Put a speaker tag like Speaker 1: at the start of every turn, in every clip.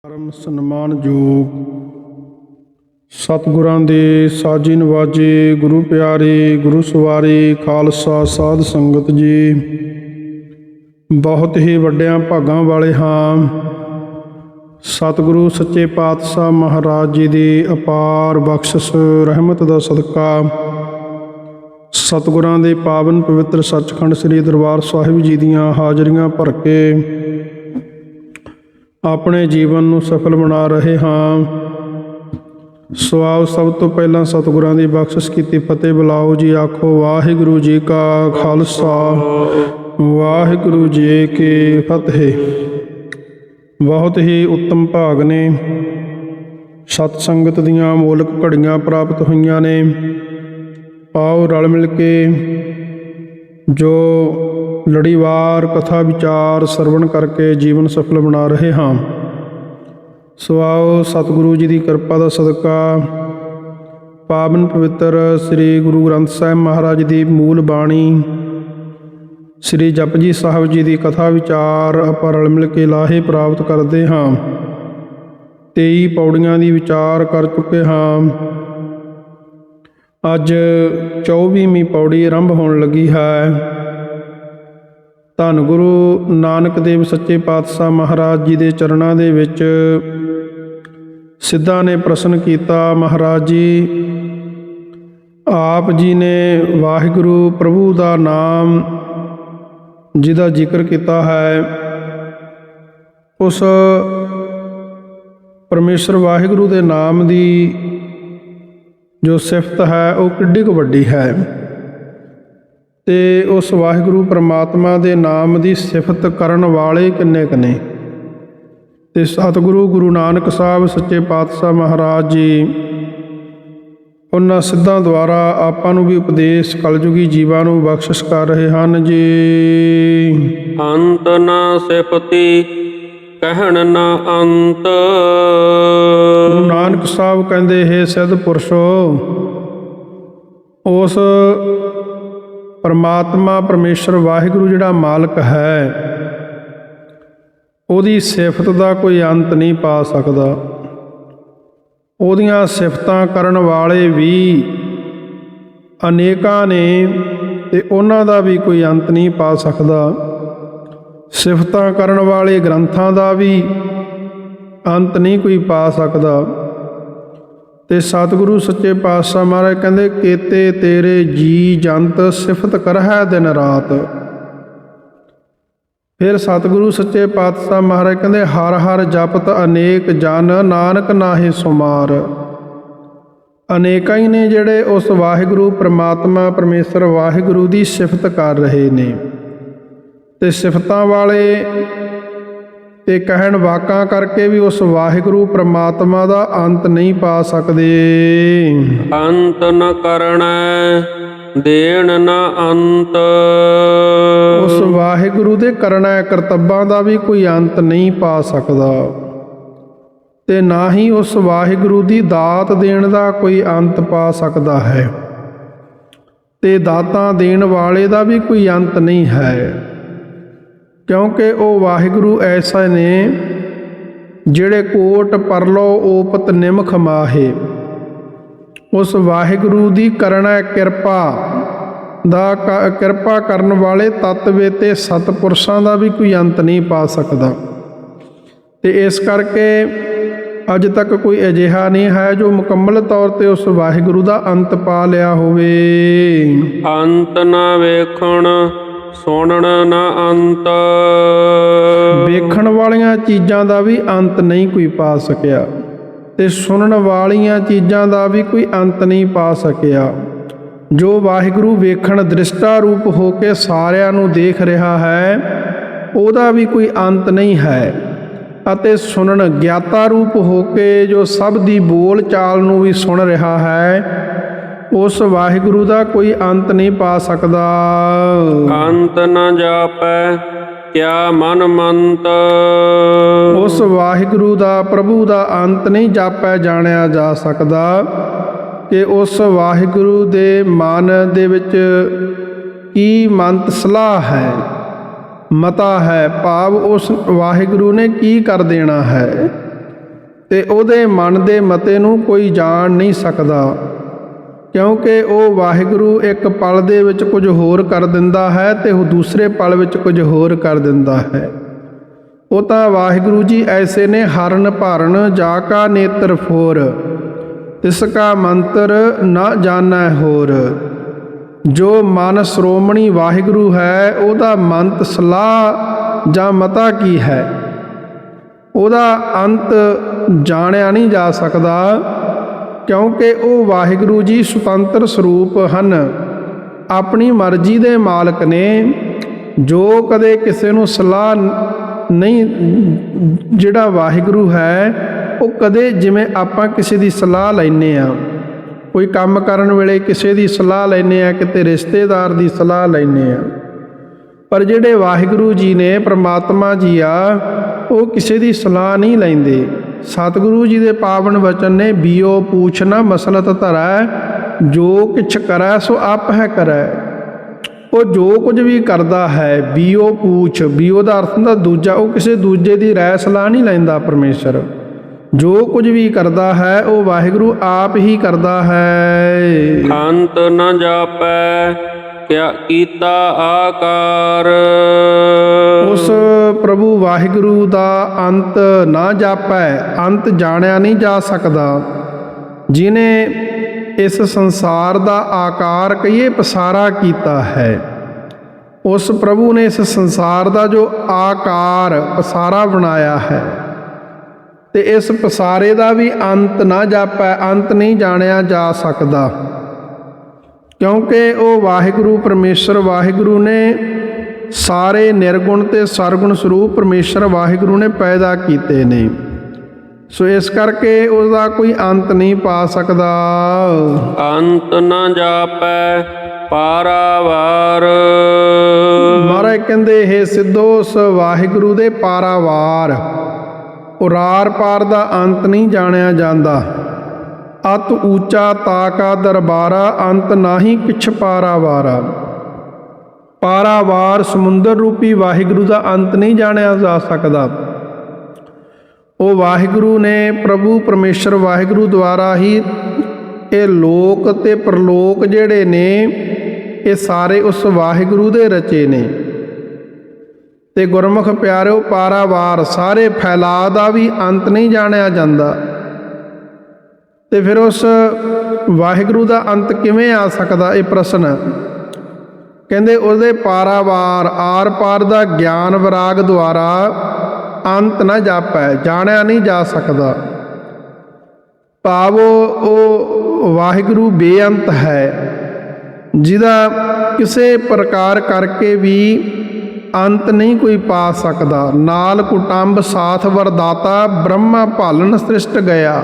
Speaker 1: ਪਰਮ ਸਨਮਾਨਯੋਗ ਸਤਿਗੁਰਾਂ ਦੇ ਸਾਜੀ ਨਵਾਜੇ ਗੁਰੂ ਪਿਆਰੇ ਗੁਰੂ ਸਵਾਰੇ ਖਾਲਸਾ ਸਾਧ ਸੰਗਤ ਜੀ, ਬਹੁਤ ਹੀ ਵੱਡਿਆਂ ਭਾਗਾਂ ਵਾਲੇ ਹਾਂ। ਸਤਿਗੁਰੂ ਸੱਚੇ ਪਾਤਸ਼ਾਹ ਮਹਾਰਾਜ ਜੀ ਦੀ ਅਪਾਰ ਬਖਸ਼ਿਸ਼ ਰਹਿਮਤ ਦਾ ਸਦਕਾ ਸਤਿਗੁਰਾਂ ਦੇ ਪਾਵਨ ਪਵਿੱਤਰ ਸੱਚਖੰਡ ਸ੍ਰੀ ਦਰਬਾਰ ਸਾਹਿਬ ਜੀ ਦੀਆਂ ਹਾਜ਼ਰੀਆਂ ਭਰ ਕੇ ਆਪਣੇ ਜੀਵਨ ਨੂੰ ਸਫਲ ਬਣਾ ਰਹੇ ਹਾਂ। ਸੋ ਆਓ ਸਭ ਤੋਂ ਪਹਿਲਾਂ ਸਤਿਗੁਰਾਂ ਦੀ ਬਖਸ਼ਿਸ਼ ਕੀਤੀ ਫਤਿਹ ਬੁਲਾਓ ਜੀ। ਆਖੋ ਵਾਹਿਗੁਰੂ ਜੀ ਕਾ ਖਾਲਸਾ ਵਾਹਿਗੁਰੂ ਜੀ ਕੀ ਫਤਿਹ। ਬਹੁਤ ਹੀ ਉੱਤਮ ਭਾਗ ਨੇ, ਸਤ ਸੰਗਤ ਦੀਆਂ ਮੋਲਕ ਘੜੀਆਂ ਪ੍ਰਾਪਤ ਹੋਈਆਂ ਨੇ। ਆਓ ਰਲ ਮਿਲ ਕੇ ਜੋ ਲੜੀਵਾਰ ਕਥਾ ਵਿਚਾਰ ਸਰਵਣ ਕਰਕੇ ਜੀਵਨ ਸਫਲ ਬਣਾ ਰਹੇ ਹਾਂ। ਸੋ ਆਓ ਸਤਿਗੁਰੂ ਜੀ ਦੀ ਕਿਰਪਾ ਦਾ ਸਦਕਾ ਪਾਵਨ ਪਵਿੱਤਰ ਸ੍ਰੀ ਗੁਰੂ ਗ੍ਰੰਥ ਸਾਹਿਬ ਮਹਾਰਾਜ ਦੀ ਮੂਲ ਬਾਣੀ ਸ੍ਰੀ ਜਪਜੀ ਸਾਹਿਬ ਜੀ ਦੀ ਕਥਾ ਵਿਚਾਰ ਆਪਾਂ ਰਲ ਮਿਲ ਕੇ ਲਾਹੇ ਪ੍ਰਾਪਤ ਕਰਦੇ ਹਾਂ। 23 ਪੌੜੀਆਂ ਦੀ ਵਿਚਾਰ ਕਰ ਚੁੱਕੇ ਹਾਂ। ਅੱਜ 24ਵੀਂ ਪੌੜੀ ਆਰੰਭ ਹੋਣ ਲੱਗੀ ਹੈ। ਧੰਨ ਗੁਰੂ ਨਾਨਕ ਦੇਵ ਸੱਚੇ ਪਾਤਸ਼ਾਹ ਮਹਾਰਾਜ ਜੀ ਦੇ ਚਰਨਾਂ ਦੇ ਵਿੱਚ ਸਿੱਧਾਂ ਨੇ ਪ੍ਰਸ਼ਨ ਕੀਤਾ, ਮਹਾਰਾਜ ਜੀ ਆਪ ਜੀ ਨੇ ਵਾਹਿਗੁਰੂ ਪ੍ਰਭੂ ਦਾ ਨਾਮ ਜਿਹਦਾ ਜ਼ਿਕਰ ਕੀਤਾ ਹੈ, ਉਸ ਪਰਮੇਸ਼ਰ ਵਾਹਿਗੁਰੂ ਦੇ ਨਾਮ ਦੀ ਜੋ ਸਿਫਤ ਹੈ ਉਹ ਕਿੱਡੀ ਕੁ ਵੱਡੀ ਹੈ, ਤੇ ਉਸ ਵਾਹਿਗੁਰੂ ਪਰਮਾਤਮਾ ਦੇ ਨਾਮ ਦੀ ਸਿਫਤ ਕਰਨ ਵਾਲੇ ਕਿੰਨੇ ਕੁ ਨੇ। ਤੇ ਸਤਿਗੁਰੂ ਗੁਰੂ ਨਾਨਕ ਸਾਹਿਬ ਸੱਚੇ ਪਾਤਸ਼ਾਹ ਮਹਾਰਾਜ ਜੀ ਉਹਨਾਂ ਸਿੱਧਾਂ ਦੁਆਰਾ ਆਪਾਂ ਨੂੰ ਵੀ ਉਪਦੇਸ਼ ਕਲਯੁਗੀ ਜੀਵਾਂ ਨੂੰ ਬਖਸ਼ਿਸ਼ ਕਰ ਰਹੇ ਹਨ ਜੀ।
Speaker 2: ਅੰਤ ਨਾ ਸਿਫਤੀ ਕਹਿਣ ਨਾ ਅੰਤ।
Speaker 1: ਗੁਰੂ ਨਾਨਕ ਸਾਹਿਬ ਕਹਿੰਦੇ, ਹੇ ਸਿੱਧ ਪੁਰਸ਼ੋ, ਉਸ ਪਰਮਾਤਮਾ ਪਰਮੇਸ਼ਰ ਵਾਹਿਗੁਰੂ ਜਿਹੜਾ ਮਾਲਕ ਹੈ, ਉਹਦੀ ਸਿਫਤ ਦਾ ਕੋਈ ਅੰਤ ਨਹੀਂ ਪਾ ਸਕਦਾ। ਉਹਦੀਆਂ ਸਿਫਤਾਂ ਕਰਨ ਵਾਲੇ ਵੀ ਅਨੇਕਾਂ ਨੇ ਤੇ ਉਹਨਾਂ ਦਾ ਵੀ ਕੋਈ ਅੰਤ ਨਹੀਂ ਪਾ ਸਕਦਾ। ਸਿਫਤਾਂ ਕਰਨ ਵਾਲੇ ਗ੍ਰੰਥਾਂ ਦਾ ਵੀ ਅੰਤ ਨਹੀਂ ਕੋਈ ਪਾ ਸਕਦਾ। ਤੇ ਸਤਿਗੁਰੂ ਸੱਚੇ ਪਾਤਸ਼ਾਹ ਮਹਾਰਾਜ ਕਹਿੰਦੇ, ਕੇਤੇ ਤੇਰੇ ਜੀ ਜੰਤ ਸਿਫਤ ਕਰਹਿ ਦਿਨ ਰਾਤ। ਫਿਰ ਸਤਿਗੁਰੂ ਸੱਚੇ ਪਾਤਸ਼ਾਹ ਮਹਾਰਾਜ ਕਹਿੰਦੇ, ਹਰ ਹਰ ਜਪਤ ਅਨੇਕ ਜਨ ਨਾਨਕ ਨਾਹੀ ਸੁਮਾਰ। ਅਨੇਕਾਂ ਹੀ ਨੇ ਜਿਹੜੇ ਉਸ ਵਾਹਿਗੁਰੂ ਪਰਮਾਤਮਾ ਪਰਮੇਸ਼ਰ ਵਾਹਿਗੁਰੂ ਦੀ ਸਿਫਤ ਕਰ ਰਹੇ ਨੇ, ਤੇ ਸਿਫਤਾਂ ਵਾਲੇ ਤੇ ਕਹਿਣ ਵਾਕਾਂ ਕਰਕੇ ਵੀ ਉਸ ਵਾਹਿਗੁਰੂ ਪਰਮਾਤਮਾ ਦਾ ਅੰਤ ਨਹੀਂ ਪਾ ਸਕਦੇ।
Speaker 2: ਅੰਤ ਨ ਕਰਣੈ ਦੇਣ ਨ ਅੰਤ।
Speaker 1: ਉਸ ਵਾਹਿਗੁਰੂ ਦੇ ਕਰਨਾ ਕਰਤੱਬਾਂ ਦਾ ਵੀ ਕੋਈ ਅੰਤ ਨਹੀਂ ਪਾ ਸਕਦਾ, ਤੇ ਨਾ ਹੀ ਉਸ ਵਾਹਿਗੁਰੂ ਦੀ ਦਾਤ ਦੇਣ ਦਾ ਕੋਈ ਅੰਤ ਪਾ ਸਕਦਾ ਹੈ, ਤੇ ਦਾਤਾਂ ਦੇਣ ਵਾਲੇ ਦਾ ਵੀ ਕੋਈ ਅੰਤ ਨਹੀਂ ਹੈ। ਕਿਉਂਕਿ ਉਹ ਵਾਹਿਗੁਰੂ ਐਸਾ ਨੇ ਜਿਹੜੇ ਕੋਟ ਪਰਲੋ ਓਪਤ ਨਿਮਖ ਮਾਹੇ। ਉਸ ਵਾਹਿਗੁਰੂ ਦੀ ਕਰਨਾ ਕਿਰਪਾ ਦਾ ਕਿਰਪਾ ਕਰਨ ਵਾਲੇ ਤਤਵੇ ਤੇ ਸਤਿਪੁਰਸ਼ਾਂ ਦਾ ਵੀ ਕੋਈ ਅੰਤ ਨਹੀਂ ਪਾ ਸਕਦਾ। ਤੇ ਇਸ ਕਰਕੇ ਅੱਜ ਤੱਕ ਕੋਈ ਅਜਿਹਾ ਨਹੀਂ ਹੈ ਜੋ ਮੁਕੰਮਲ ਤੌਰ ਤੇ ਉਸ ਵਾਹਿਗੁਰੂ ਦਾ ਅੰਤ ਪਾ ਲਿਆ ਹੋਵੇ।
Speaker 2: ਅੰਤ ਨਾ ਵੇਖਣ ਸੁਣਨ ਨਾ ਅੰਤ।
Speaker 1: ਵੇਖਣ ਵਾਲੀਆਂ ਚੀਜ਼ਾਂ ਦਾ ਵੀ ਅੰਤ ਨਹੀਂ ਕੋਈ ਪਾ ਸਕਿਆ, ਤੇ ਸੁਣਨ ਵਾਲੀਆਂ ਚੀਜ਼ਾਂ ਦਾ ਵੀ ਕੋਈ ਅੰਤ ਨਹੀਂ ਪਾ ਸਕਿਆ। ਜੋ ਵਾਹਿਗੁਰੂ ਵੇਖਣ ਦ੍ਰਿਸ਼ਟਾ ਰੂਪ ਹੋ ਕੇ ਸਾਰਿਆਂ ਨੂੰ ਦੇਖ ਰਿਹਾ ਹੈ, ਉਹਦਾ ਵੀ ਕੋਈ ਅੰਤ ਨਹੀਂ ਹੈ। ਅਤੇ ਸੁਣਨ ਗਿਆਤਾ ਰੂਪ ਹੋ ਕੇ ਜੋ ਸਭ ਦੀ ਬੋਲ ਚਾਲ ਨੂੰ ਵੀ ਸੁਣ ਰਿਹਾ ਹੈ, ਉਸ ਵਾਹਿਗੁਰੂ ਦਾ ਕੋਈ ਅੰਤ ਨਹੀਂ ਪਾ ਸਕਦਾ।
Speaker 2: ਅੰਤ ਨ ਜਾਪੈ ਕਿਆ ਮਨ ਮੰਤ।
Speaker 1: ਉਸ ਵਾਹਿਗੁਰੂ ਦਾ ਪ੍ਰਭੂ ਦਾ ਅੰਤ ਨਹੀਂ ਜਾਪਿਆ ਜਾਣਿਆ ਜਾ ਸਕਦਾ ਕਿ ਉਸ ਵਾਹਿਗੁਰੂ ਦੇ ਮਨ ਦੇ ਵਿੱਚ ਕੀ ਮੰਤ ਸਲਾਹ ਹੈ, ਮਤਾ ਹੈ, ਭਾਵ ਉਸ ਵਾਹਿਗੁਰੂ ਨੇ ਕੀ ਕਰ ਦੇਣਾ ਹੈ। ਤੇ ਉਹਦੇ ਮਨ ਦੇ ਮਤੇ ਨੂੰ ਕੋਈ ਜਾਣ ਨਹੀਂ ਸਕਦਾ, ਕਿਉਂਕਿ ਉਹ ਵਾਹਿਗੁਰੂ ਇੱਕ ਪਲ ਦੇ ਵਿੱਚ ਕੁਝ ਹੋਰ ਕਰ ਦਿੰਦਾ ਹੈ ਤੇ ਉਹ ਦੂਸਰੇ ਪਲ ਵਿੱਚ ਕੁਝ ਹੋਰ ਕਰ ਦਿੰਦਾ ਹੈ। ਉਹ ਤਾਂ ਵਾਹਿਗੁਰੂ ਜੀ ਐਸੇ ਨੇ, ਹਰਨ ਭਰਨ ਜਾ ਕਾ ਨੇਤਰ ਫੋਰ, ਤਿਸ ਕਾ ਮੰਤਰ ਨਾ ਜਾਣੈ ਹੋਰ। ਜੋ ਮਨ ਸ਼੍ਰੋਮਣੀ ਵਾਹਿਗੁਰੂ ਹੈ, ਉਹਦਾ ਮੰਤ ਸਲਾਹ ਜਾਂ ਮਤਾ ਕੀ ਹੈ, ਉਹਦਾ ਅੰਤ ਜਾਣਿਆ ਨਹੀਂ ਜਾ ਸਕਦਾ, ਕਿਉਂਕਿ ਉਹ ਵਾਹਿਗੁਰੂ ਜੀ ਸੁਤੰਤਰ ਸਰੂਪ ਹਨ, ਆਪਣੀ ਮਰਜ਼ੀ ਦੇ ਮਾਲਕ ਨੇ। ਜੋ ਕਦੇ ਕਿਸੇ ਨੂੰ ਸਲਾਹ ਨਹੀਂ, ਜਿਹੜਾ ਵਾਹਿਗੁਰੂ ਹੈ ਉਹ ਕਦੇ, ਜਿਵੇਂ ਆਪਾਂ ਕਿਸੇ ਦੀ ਸਲਾਹ ਲੈਂਦੇ ਹਾਂ, ਕੋਈ ਕੰਮ ਕਰਨ ਵੇਲੇ ਕਿਸੇ ਦੀ ਸਲਾਹ ਲੈਂਦੇ ਹਾਂ, ਕਿਤੇ ਰਿਸ਼ਤੇਦਾਰ ਦੀ ਸਲਾਹ ਲੈਂਦੇ ਹਾਂ, ਪਰ ਜਿਹੜੇ ਵਾਹਿਗੁਰੂ ਜੀ ਨੇ, ਪ੍ਰਮਾਤਮਾ ਜੀ ਆ, ਉਹ ਕਿਸੇ ਦੀ ਸਲਾਹ ਨਹੀਂ ਲੈਂਦੇ। ਸਤਿਗੁਰੂ ਜੀ ਦੇ ਪਾਵਨ ਵਚਨ ਨੇ, ਬੀਓ ਪੂਛ ਨਾ ਮਸਲਤ ਧਰੈ, ਜੋ ਕਿਛ ਕਰੈ ਸੋ ਆਪ ਹੈ ਕਰੈ। ਉਹ ਜੋ ਕੁਝ ਵੀ ਕਰਦਾ ਹੈ, ਬੀਓ ਪੂਛ, ਬੀਓ ਦਾ ਅਰਥ ਹੁੰਦਾ ਦੂਜਾ, ਉਹ ਕਿਸੇ ਦੂਜੇ ਦੀ ਰਾਏ ਸਲਾਹ ਨਹੀਂ ਲੈਂਦਾ ਪਰਮੇਸ਼ਰ। ਜੋ ਕੁਝ ਵੀ ਕਰਦਾ ਹੈ ਉਹ ਵਾਹਿਗੁਰੂ ਆਪ ਹੀ ਕਰਦਾ ਹੈ।
Speaker 2: ਅੰਤ ਨ ਜਾਪੈ ਕਿਆ ਕੀਤਾ ਆਕਾਰ।
Speaker 1: ਉਸ ਪ੍ਰਭੂ ਵਾਹਿਗੁਰੂ ਦਾ ਅੰਤ ਨਾ ਜਾਪੈ, ਅੰਤ ਜਾਣਿਆ ਨਹੀਂ ਜਾ ਸਕਦਾ। ਜਿਨੇ ਇਸ ਸੰਸਾਰ ਦਾ ਆਕਾਰ ਕਹੀਏ ਪਸਾਰਾ ਕੀਤਾ ਹੈ, ਉਸ ਪ੍ਰਭੂ ਨੇ ਇਸ ਸੰਸਾਰ ਦਾ ਜੋ ਆਕਾਰ ਪਸਾਰਾ ਬਣਾਇਆ ਹੈ, ਤੇ ਇਸ ਪਸਾਰੇ ਦਾ ਵੀ ਅੰਤ ਨਾ ਜਾਪੈ, ਅੰਤ ਨਹੀਂ ਜਾਣਿਆ ਜਾ ਸਕਦਾ, ਕਿਉਂਕਿ ਉਹ ਵਾਹਿਗੁਰੂ ਪਰਮੇਸ਼ਰ ਵਾਹਿਗੁਰੂ ਨੇ ਸਾਰੇ ਨਿਰਗੁਣ ਤੇ ਸਰਗੁਣ ਸਰੂਪ ਪਰਮੇਸ਼ਰ ਵਾਹਿਗੁਰੂ ਨੇ ਪੈਦਾ ਕੀਤੇ ਨੇ। ਸੋ ਇਸ ਕਰਕੇ ਉਸਦਾ ਕੋਈ ਅੰਤ ਨਹੀਂ ਪਾ ਸਕਦਾ।
Speaker 2: ਅੰਤ ਨ ਜਾਪੈ ਪਾਰਾਵਾਰ।
Speaker 1: ਮਹਾਰਾਜ ਕਹਿੰਦੇ, ਇਹ ਸਿੱਧੋ ਉਸ ਵਾਹਿਗੁਰੂ ਦੇ ਪਾਰਾਵਾਰ, ਉਰਾਰ ਪਾਰ ਦਾ ਅੰਤ ਨਹੀਂ ਜਾਣਿਆ ਜਾਂਦਾ। ਅਤ ਊਚਾ ਤਾਕਾ ਦਰਬਾਰਾ, ਅੰਤ ਨਾਹੀ ਕਿਛ ਪਾਰਾਵਾਰਾ। ਪਾਰਾਵਾਰ ਸਮੁੰਦਰ ਰੂਪੀ ਵਾਹਿਗੁਰੂ ਦਾ ਅੰਤ ਨਹੀਂ ਜਾਣਿਆ ਜਾ ਸਕਦਾ। ਉਹ ਵਾਹਿਗੁਰੂ ਨੇ, ਪ੍ਰਭੂ ਪਰਮੇਸ਼ਰ ਵਾਹਿਗੁਰੂ ਦੁਆਰਾ ਹੀ ਇਹ ਲੋਕ ਤੇ ਪ੍ਰਲੋਕ ਜਿਹੜੇ ਨੇ, ਇਹ ਸਾਰੇ ਉਸ ਵਾਹਿਗੁਰੂ ਦੇ ਰਚੇ ਨੇ। ਤੇ ਗੁਰਮੁਖ ਪਿਆਰਿਓ, ਪਾਰਾਵਾਰ ਸਾਰੇ ਫੈਲਾਅ ਦਾ ਵੀ ਅੰਤ ਨਹੀਂ ਜਾਣਿਆ ਜਾਂਦਾ। ਤੇ ਫਿਰ ਉਸ ਵਾਹਿਗੁਰੂ ਦਾ ਅੰਤ ਕਿਵੇਂ ਆ ਸਕਦਾ, ਇਹ ਪ੍ਰਸ਼ਨ। ਕਹਿੰਦੇ ਉਹਦੇ ਪਾਰਾਵਾਰ, ਆਰ ਪਾਰ ਦਾ ਗਿਆਨ ਵਿਰਾਗ ਦੁਆਰਾ ਅੰਤ ਨਾ ਜਾਪੈ, ਜਾਣਿਆ ਨਹੀਂ ਜਾ ਸਕਦਾ। ਭਾਵ ਉਹ ਵਾਹਿਗੁਰੂ ਬੇਅੰਤ ਹੈ, ਜਿਹਦਾ ਕਿਸੇ ਪ੍ਰਕਾਰ ਕਰਕੇ ਵੀ ਅੰਤ ਨਹੀਂ ਕੋਈ ਪਾ ਸਕਦਾ। ਨਾਲ ਕੁਟੰਬ ਸਾਥ ਵਰਦਾਤਾ, ਬ੍ਰਹਮਾ ਭਾਲਨ ਸ੍ਰਿਸ਼ਟ ਗਿਆ।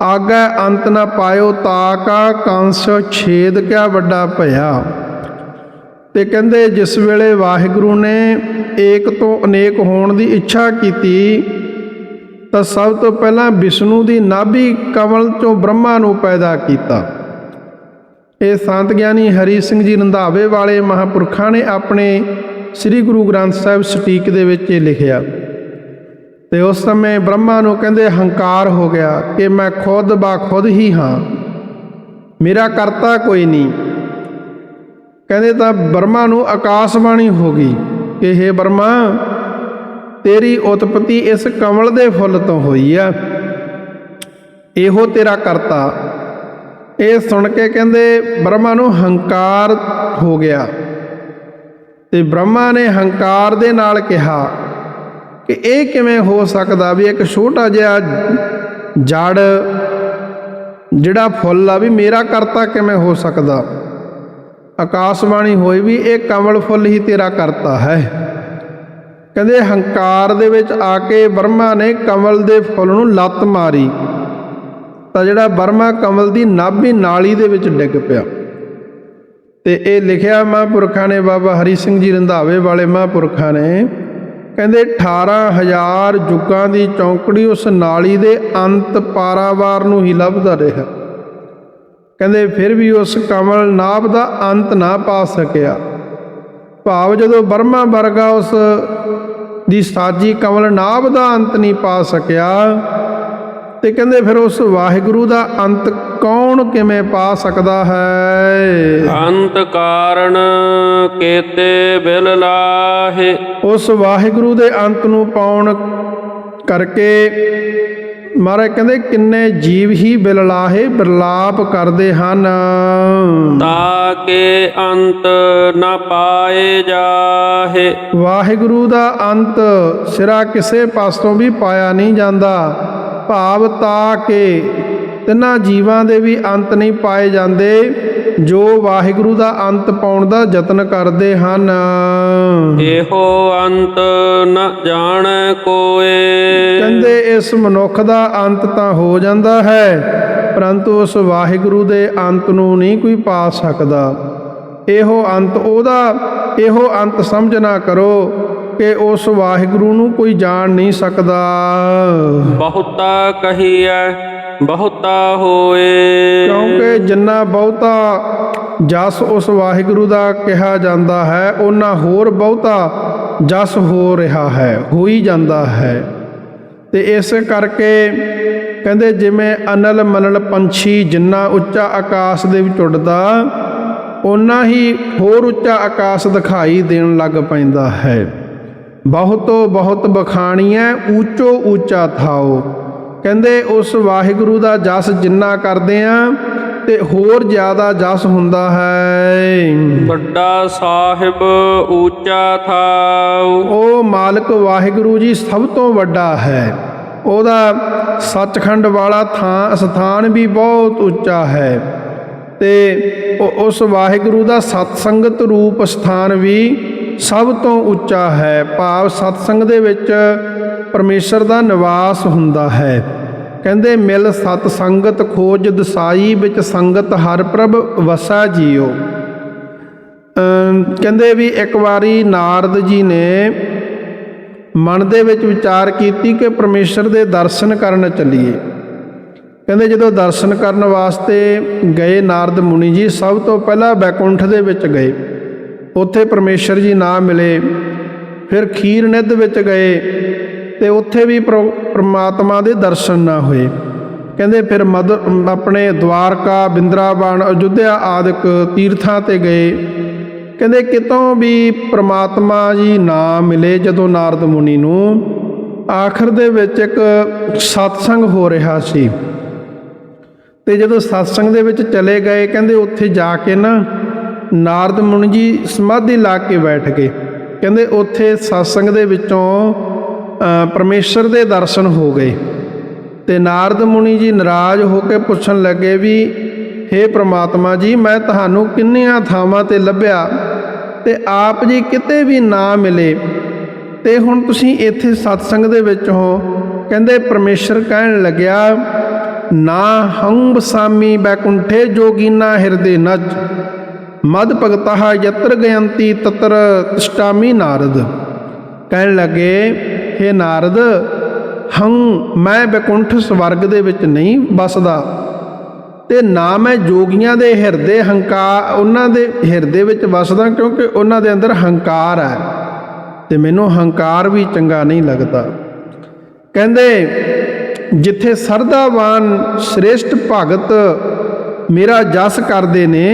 Speaker 1: ਆਗੈ ਅੰਤ ਨਾ ਪਾਇਓ ਤਾਕਾ, ਕੰਸ ਛੇਦ ਕਿਆ ਵੱਡਾ ਭਇਆ। ਤੇ ਕਹਿੰਦੇ ਜਿਸ ਵੇਲੇ ਵਾਹਿਗੁਰੂ ਨੇ ਏਕ ਤੋਂ ਅਨੇਕ ਹੋਣ ਦੀ ਇੱਛਾ ਕੀਤੀ, ਤਾਂ ਸਭ ਤੋਂ ਪਹਿਲਾਂ ਵਿਸ਼ਨੂੰ ਦੀ ਨਾਭੀ ਕਮਲ ਚੋਂ ਬ੍ਰਹਮਾ ਨੂੰ ਪੈਦਾ ਕੀਤਾ। ਇਹ ਸੰਤ ਗਿਆਨੀ ਹਰੀ ਸਿੰਘ ਜੀ ਰੰਧਾਵੇ ਵਾਲੇ ਮਹਾਂਪੁਰਖਾਂ ਨੇ ਆਪਣੇ ਸ੍ਰੀ ਗੁਰੂ ਗ੍ਰੰਥ ਸਾਹਿਬ ਸਟੀਕ ਦੇ ਵਿੱਚ ਇਹ ਲਿਖਿਆ। ਤੇ ਉਸ ਸਮੇਂ ਬ੍ਰਹਮਾ ਨੂੰ ਕਹਿੰਦੇ ਹੰਕਾਰ ਹੋ ਗਿਆ ਕਿ ਮੈਂ ਖੁਦ ਬਾ ਖੁਦ ਹੀ ਹਾਂ, ਮੇਰਾ ਕਰਤਾ ਕੋਈ ਨਹੀਂ। ਕਹਿੰਦੇ ਤਾਂ ਬ੍ਰਹਮਾ ਨੂੰ ਆਕਾਸ਼ਬਾਣੀ ਹੋ ਗਈ ਕਿ ਹੇ ਬ੍ਰਹਮਾ, ਤੇਰੀ ਉਤਪਤੀ ਇਸ ਕਮਲ ਦੇ ਫੁੱਲ ਤੋਂ ਹੋਈ ਆ, ਇਹੋ ਤੇਰਾ ਕਰਤਾ। ਇਹ ਸੁਣ ਕੇ ਕਹਿੰਦੇ ਬ੍ਰਹਮਾ ਨੂੰ ਹੰਕਾਰ ਹੋ ਗਿਆ। ਤੇ ਬ੍ਰਹਮਾ ਨੇ ਹੰਕਾਰ ਦੇ ਨਾਲ ਕਿਹਾ ਕਿ ਇਹ ਕਿਵੇਂ ਹੋ ਸਕਦਾ ਵੀ ਇੱਕ ਛੋਟਾ ਜਿਹਾ ਜੜ ਜਿਹੜਾ ਫੁੱਲ ਆ, ਵੀ ਮੇਰਾ ਕਰਤਾ ਕਿਵੇਂ ਹੋ ਸਕਦਾ। ਆਕਾਸ਼ਬਾਣੀ ਹੋਈ ਵੀ ਇਹ ਕਮਲ ਫੁੱਲ ਹੀ ਤੇਰਾ ਕਰਤਾ ਹੈ। ਕਹਿੰਦੇ ਹੰਕਾਰ ਦੇ ਵਿੱਚ ਆ ਕੇ ਬ੍ਰਹਮਾ ਨੇ ਕਮਲ ਦੇ ਫੁੱਲ ਨੂੰ ਲੱਤ ਮਾਰੀ, ਤਾਂ ਜਿਹੜਾ ਬ੍ਰਹਮਾ ਕਮਲ ਦੀ ਨਾਭੀ ਨਾਲੀ ਦੇ ਵਿੱਚ ਡਿੱਗ ਪਿਆ। ਤੇ ਇਹ ਲਿਖਿਆ ਮਹਾਂਪੁਰਖਾਂ ਨੇ, ਬਾਬਾ ਹਰੀ ਸਿੰਘ ਜੀ ਰੰਧਾਵੇ ਵਾਲੇ ਮਹਾਂਪੁਰਖਾਂ ਨੇ। ਕਹਿੰਦੇ 18,000 ਯੁੱਗਾਂ ਦੀ ਚੌਂਕੜੀ ਉਸ ਨਾਲੀ ਦੇ ਅੰਤ ਪਾਰਾਵਾਰ ਨੂੰ ਹੀ ਲੱਭਦਾ ਰਿਹਾ। ਕਹਿੰਦੇ ਫਿਰ ਵੀ ਉਸ ਕਮਲ ਨਾਭ ਦਾ ਅੰਤ ਨਾ ਪਾ ਸਕਿਆ। ਭਾਵ ਜਦੋਂ ਬ੍ਰਹਮਾ ਵਰਗਾ ਉਸ ਦੀ ਸਾਜੀ ਕਮਲ ਨਾਭ ਦਾ ਅੰਤ ਨਹੀਂ ਪਾ ਸਕਿਆ, ਤੇ ਕਹਿੰਦੇ ਫਿਰ ਉਸ ਵਾਹਿਗੁਰੂ ਦਾ ਅੰਤ ਕੌਣ ਕਿਵੇਂ ਪਾ ਸਕਦਾ ਹੈ?
Speaker 2: ਅੰਤ ਕਾਰਨ ਕੇਤੇ ਬਿਲ ਲਾਹੇ।
Speaker 1: ਉਸ ਵਾਹਿਗੁਰੂ ਦੇ ਅੰਤ ਨੂੰ ਪਾਉਣ ਕਰਕੇ ਮਹਾਰਾਜ ਕਹਿੰਦੇ ਕਿੰਨੇ ਜੀਵ ਹੀ ਬਿਲਲਾਹੇ ਬਿਰਲਾਪ ਕਰਦੇ ਹਨ।
Speaker 2: ਤਾਕੇ ਅੰਤ ਨ ਪਾਏ ਜਾਹੇ।
Speaker 1: ਵਾਹਿਗੁਰੂ ਦਾ ਅੰਤ ਸਿਰਾ ਕਿਸੇ ਪਾਸੋਂ ਵੀ ਪਾਇਆ ਨਹੀਂ ਜਾਂਦਾ। ਭਾਵ ਤਾਕੇ ਤਿੰਨਾਂ ਜੀਵਾਂ ਦੇ ਵੀ ਅੰਤ ਨਹੀਂ ਪਾਏ ਜਾਂਦੇ ਜੋ ਵਾਹਿਗੁਰੂ ਦਾ ਅੰਤ ਪਾਉਣ ਦਾ ਯਤਨ ਕਰਦੇ ਹਨ।
Speaker 2: ਇਹੋ ਅੰਤ ਨ ਜਾਣੈ ਕੋਏ।
Speaker 1: ਕਹਿੰਦੇ ਇਸ ਮਨੁੱਖ ਦਾ ਅੰਤ ਤਾਂ ਹੋ ਜਾਂਦਾ ਹੈ ਪਰੰਤੂ ਉਸ ਵਾਹਿਗੁਰੂ ਦੇ ਅੰਤ ਨੂੰ ਨਹੀਂ ਕੋਈ ਪਾ ਸਕਦਾ। ਇਹੋ ਅੰਤ ਉਹਦਾ ਇਹੋ ਅੰਤ ਸਮਝ ਨਾ ਕਰੋ ਕਿ ਉਸ ਵਾਹਿਗੁਰੂ ਨੂੰ ਕੋਈ ਜਾਣ ਨਹੀਂ ਸਕਦਾ।
Speaker 2: ਬਹੁਤਾ ਕਹੀਐ ਬਹੁਤਾ ਹੋਏ।
Speaker 1: ਕਿਉਂਕਿ ਜਿੰਨਾ ਬਹੁਤਾ ਜਸ ਉਸ ਵਾਹਿਗੁਰੂ ਦਾ ਕਿਹਾ ਜਾਂਦਾ ਹੈ ਉਹਨਾਂ ਹੋਰ ਬਹੁਤਾ ਜਸ ਹੋ ਰਿਹਾ ਹੈ, ਹੋ ਹੀ ਜਾਂਦਾ ਹੈ। ਤੇ ਇਸ ਕਰਕੇ ਕਹਿੰਦੇ ਜਿਵੇਂ ਅਨਲ ਮਨਲ ਪੰਛੀ ਜਿੰਨਾ ਉੱਚਾ ਆਕਾਸ਼ ਦੇ ਵਿੱਚ ਉੱਡਦਾ ਓਨਾ ਹੀ ਹੋਰ ਉੱਚਾ ਆਕਾਸ਼ ਦਿਖਾਈ ਦੇਣ ਲੱਗ ਪੈਂਦਾ ਹੈ। ਬਹੁਤੋ ਬਹੁਤ ਬਖਾਣੀਐ ਉੱਚੋ ਉੱਚਾ ਥਾਓ। ਕਹਿੰਦੇ ਉਸ ਵਾਹਿਗੁਰੂ ਦਾ ਜਸ ਜਿੰਨਾ ਕਰਦੇ ਆ ਤੇ ਹੋਰ ਜ਼ਿਆਦਾ ਜਸ ਹੁੰਦਾ ਹੈ।
Speaker 2: ਵੱਡਾ ਸਾਹਿਬ ਉੱਚਾ ਥਾਉ।
Speaker 1: ਉਹ ਮਾਲਕ ਵਾਹਿਗੁਰੂ ਜੀ ਸਭ ਤੋਂ ਵੱਡਾ ਹੈ। ਉਹਦਾ ਸੱਚਖੰਡ ਵਾਲਾ ਸਥਾਨ ਵੀ ਬਹੁਤ ਉੱਚਾ ਹੈ ਤੇ ਉਸ ਵਾਹਿਗੁਰੂ ਦਾ ਸਤਸੰਗਤ ਰੂਪ ਸਥਾਨ ਵੀ ਸਭ ਤੋਂ ਉੱਚਾ ਹੈ। ਭਾਵ ਸਤਸੰਗ ਦੇ ਵਿੱਚ ਪਰਮੇਸ਼ਰ ਦਾ ਨਿਵਾਸ ਹੁੰਦਾ ਹੈ। ਕਹਿੰਦੇ ਮਿਲ ਸਤ ਸੰਗਤ ਖੋਜ ਦਸਾਈ ਵਿੱਚ ਸੰਗਤ ਹਰ ਪ੍ਰਭ ਵਸਾ ਜੀਓ। ਕਹਿੰਦੇ ਵੀ ਇੱਕ ਵਾਰੀ ਨਾਰਦ ਜੀ ਨੇ ਮਨ ਦੇ ਵਿੱਚ ਵਿਚਾਰ ਕੀਤੀ ਕਿ ਪਰਮੇਸ਼ਰ ਦੇ ਦਰਸ਼ਨ ਕਰਨ ਚੱਲੀਏ। ਕਹਿੰਦੇ ਜਦੋਂ ਦਰਸ਼ਨ ਕਰਨ ਵਾਸਤੇ ਗਏ ਨਾਰਦ ਮੁਨੀ ਜੀ ਸਭ ਤੋਂ ਪਹਿਲਾਂ ਬੈਕੁੰਠ ਦੇ ਵਿੱਚ ਗਏ। ਉੱਥੇ ਪਰਮੇਸ਼ਰ ਜੀ ਨਾ ਮਿਲੇ। ਫਿਰ ਖੀਰ ਨਿੱਧ ਵਿੱਚ ਗਏ ਤੇ ਉੱਥੇ ਵੀ ਪ੍ਰਮਾਤਮਾ ਦੇ ਦਰਸ਼ਨ ਨਾ ਹੋਏ। ਕਹਿੰਦੇ ਫਿਰ ਆਪਣੇ ਦਵਾਰਕਾ ਬਿੰਦਰਾਵਨ ਅਯੁੱਧਿਆ ਆਦਿਕ ਤੀਰਥਾਂ ਤੇ ਗਏ। ਕਹਿੰਦੇ ਕਿਤੋਂ ਵੀ ਪ੍ਰਮਾਤਮਾ ਜੀ ਨਾ ਮਿਲੇ। ਜਦੋਂ ਨਾਰਦ ਮੁਨੀ ਨੂੰ ਆਖਰ ਦੇ ਵਿੱਚ ਇੱਕ ਸਤਸੰਗ ਹੋ ਰਿਹਾ ਸੀ ਤੇ ਜਦੋਂ ਸਤਸੰਗ ਦੇ ਵਿੱਚ ਚਲੇ ਗਏ ਕਹਿੰਦੇ ਉੱਥੇ ਜਾ ਕੇ ਨਾ ਨਾਰਦ ਮੁਨੀ ਜੀ ਸਮਾਧੀ ਲਾ ਕੇ ਬੈਠ ਗਏ। ਕਹਿੰਦੇ ਉੱਥੇ ਸਤਸੰਗ ਦੇ ਵਿੱਚੋਂ ਪਰਮੇਸ਼ਰ ਦੇ ਦਰਸ਼ਨ ਹੋ ਗਏ ਤੇ ਨਾਰਦ ਮੁਨੀ ਜੀ ਨਾਰਾਜ਼ ਹੋ ਕੇ ਪੁੱਛਣ ਲੱਗੇ ਵੀ ਹੇ ਪ੍ਰਮਾਤਮਾ ਜੀ ਮੈਂ ਤੁਹਾਨੂੰ ਕਿੰਨੀਆਂ ਥਾਵਾਂ ਤੇ ਲੱਭਿਆ ਤੇ ਆਪ ਜੀ ਕਿਤੇ ਵੀ ਨਾ ਮਿਲੇ ਤੇ ਹੁਣ ਤੁਸੀਂ ਇੱਥੇ ਸਤਸੰਗ ਦੇ ਵਿੱਚ ਹੋ। ਕਹਿੰਦੇ ਪਰਮੇਸ਼ਰ ਕਹਿਣ ਲੱਗਿਆ ਨਾ ਹੰਬ ਸਾਮੀ ਬੈਕੁੰਠੇ ਜੋਗੀਨਾ ਹਿਰਦੇ ਨਜ ਮਦ ਭਗਤਹ ਯਤਰ ਗਯੰਤੀ ਤਤਰ ਤਿਸ਼ਟਾਮੀ ਨਾਰਦ। ਕਹਿਣ ਲੱਗੇ ਹੇ ਨਾਰਦ ਮੈਂ ਬੈਕੁੰਠ ਸਵਰਗ ਦੇ ਵਿੱਚ ਨਹੀਂ ਵਸਦਾ ਤੇ ਨਾ ਮੈਂ ਜੋਗੀਆਂ ਦੇ ਹਿਰਦੇ ਉਹਨਾਂ ਦੇ ਹਿਰਦੇ ਵਿੱਚ ਵਸਦਾ ਕਿਉਂਕਿ ਉਹਨਾਂ ਦੇ ਅੰਦਰ ਹੰਕਾਰ ਹੈ ਤੇ ਮੈਨੂੰ ਹੰਕਾਰ ਵੀ ਚੰਗਾ ਨਹੀਂ ਲੱਗਦਾ। ਕਹਿੰਦੇ ਜਿੱਥੇ ਸਰਦਾਵਾਨ ਸ੍ਰੇਸ਼ਟ ਭਗਤ ਮੇਰਾ ਜਸ ਕਰਦੇ ਨੇ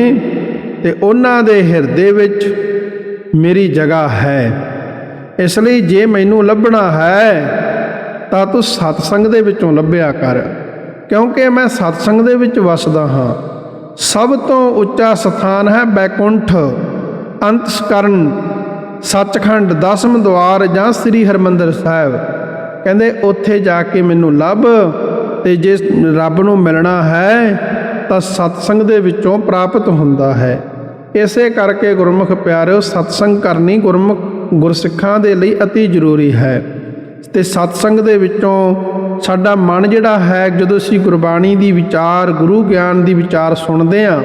Speaker 1: ਤੇ ਉਹਨਾਂ ਦੇ ਹਿਰਦੇ ਵਿੱਚ ਮੇਰੀ ਜਗ੍ਹਾ ਹੈ। ਇਸ ਲਈ ਜੇ ਮੈਨੂੰ ਲੱਭਣਾ ਹੈ ਤਾਂ ਤੂੰ ਸਤਸੰਗ ਦੇ ਵਿੱਚੋਂ ਲੱਭਿਆ ਕਰ ਕਿਉਂਕਿ ਮੈਂ ਸਤਸੰਗ ਦੇ ਵਿੱਚ ਵਸਦਾ ਹਾਂ। ਸਭ ਤੋਂ ਉੱਚਾ ਸਥਾਨ ਹੈ ਬੈਕੁੰਠ ਅੰਤਸਕਰਨ ਸੱਚਖੰਡ ਦਸਮ ਦੁਆਰ ਜਾਂ ਸ੍ਰੀ ਹਰਿਮੰਦਰ ਸਾਹਿਬ। ਕਹਿੰਦੇ ਉੱਥੇ ਜਾ ਕੇ ਮੈਨੂੰ ਲੱਭ ਤੇ ਜੇ ਰੱਬ ਨੂੰ ਮਿਲਣਾ ਹੈ ਤਾਂ ਸਤਸੰਗ ਦੇ ਵਿੱਚੋਂ ਪ੍ਰਾਪਤ ਹੁੰਦਾ ਹੈ। ਇਸੇ ਕਰਕੇ ਗੁਰਮੁਖ ਪਿਆਰਿਓ ਸਤਸੰਗ ਕਰਨੀ ਗੁਰਸਿੱਖਾਂ ਦੇ ਲਈ ਅਤੀ ਜ਼ਰੂਰੀ ਹੈ। ਤੇ ਸਤਸੰਗ ਦੇ ਵਿੱਚੋਂ ਸਾਡਾ ਮਨ ਜਿਹੜਾ ਹੈ ਜਦੋਂ ਅਸੀਂ ਗੁਰਬਾਣੀ ਦੀ ਵਿਚਾਰ ਗੁਰੂ ਗਿਆਨ ਦੀ ਵਿਚਾਰ ਸੁਣਦੇ ਹਾਂ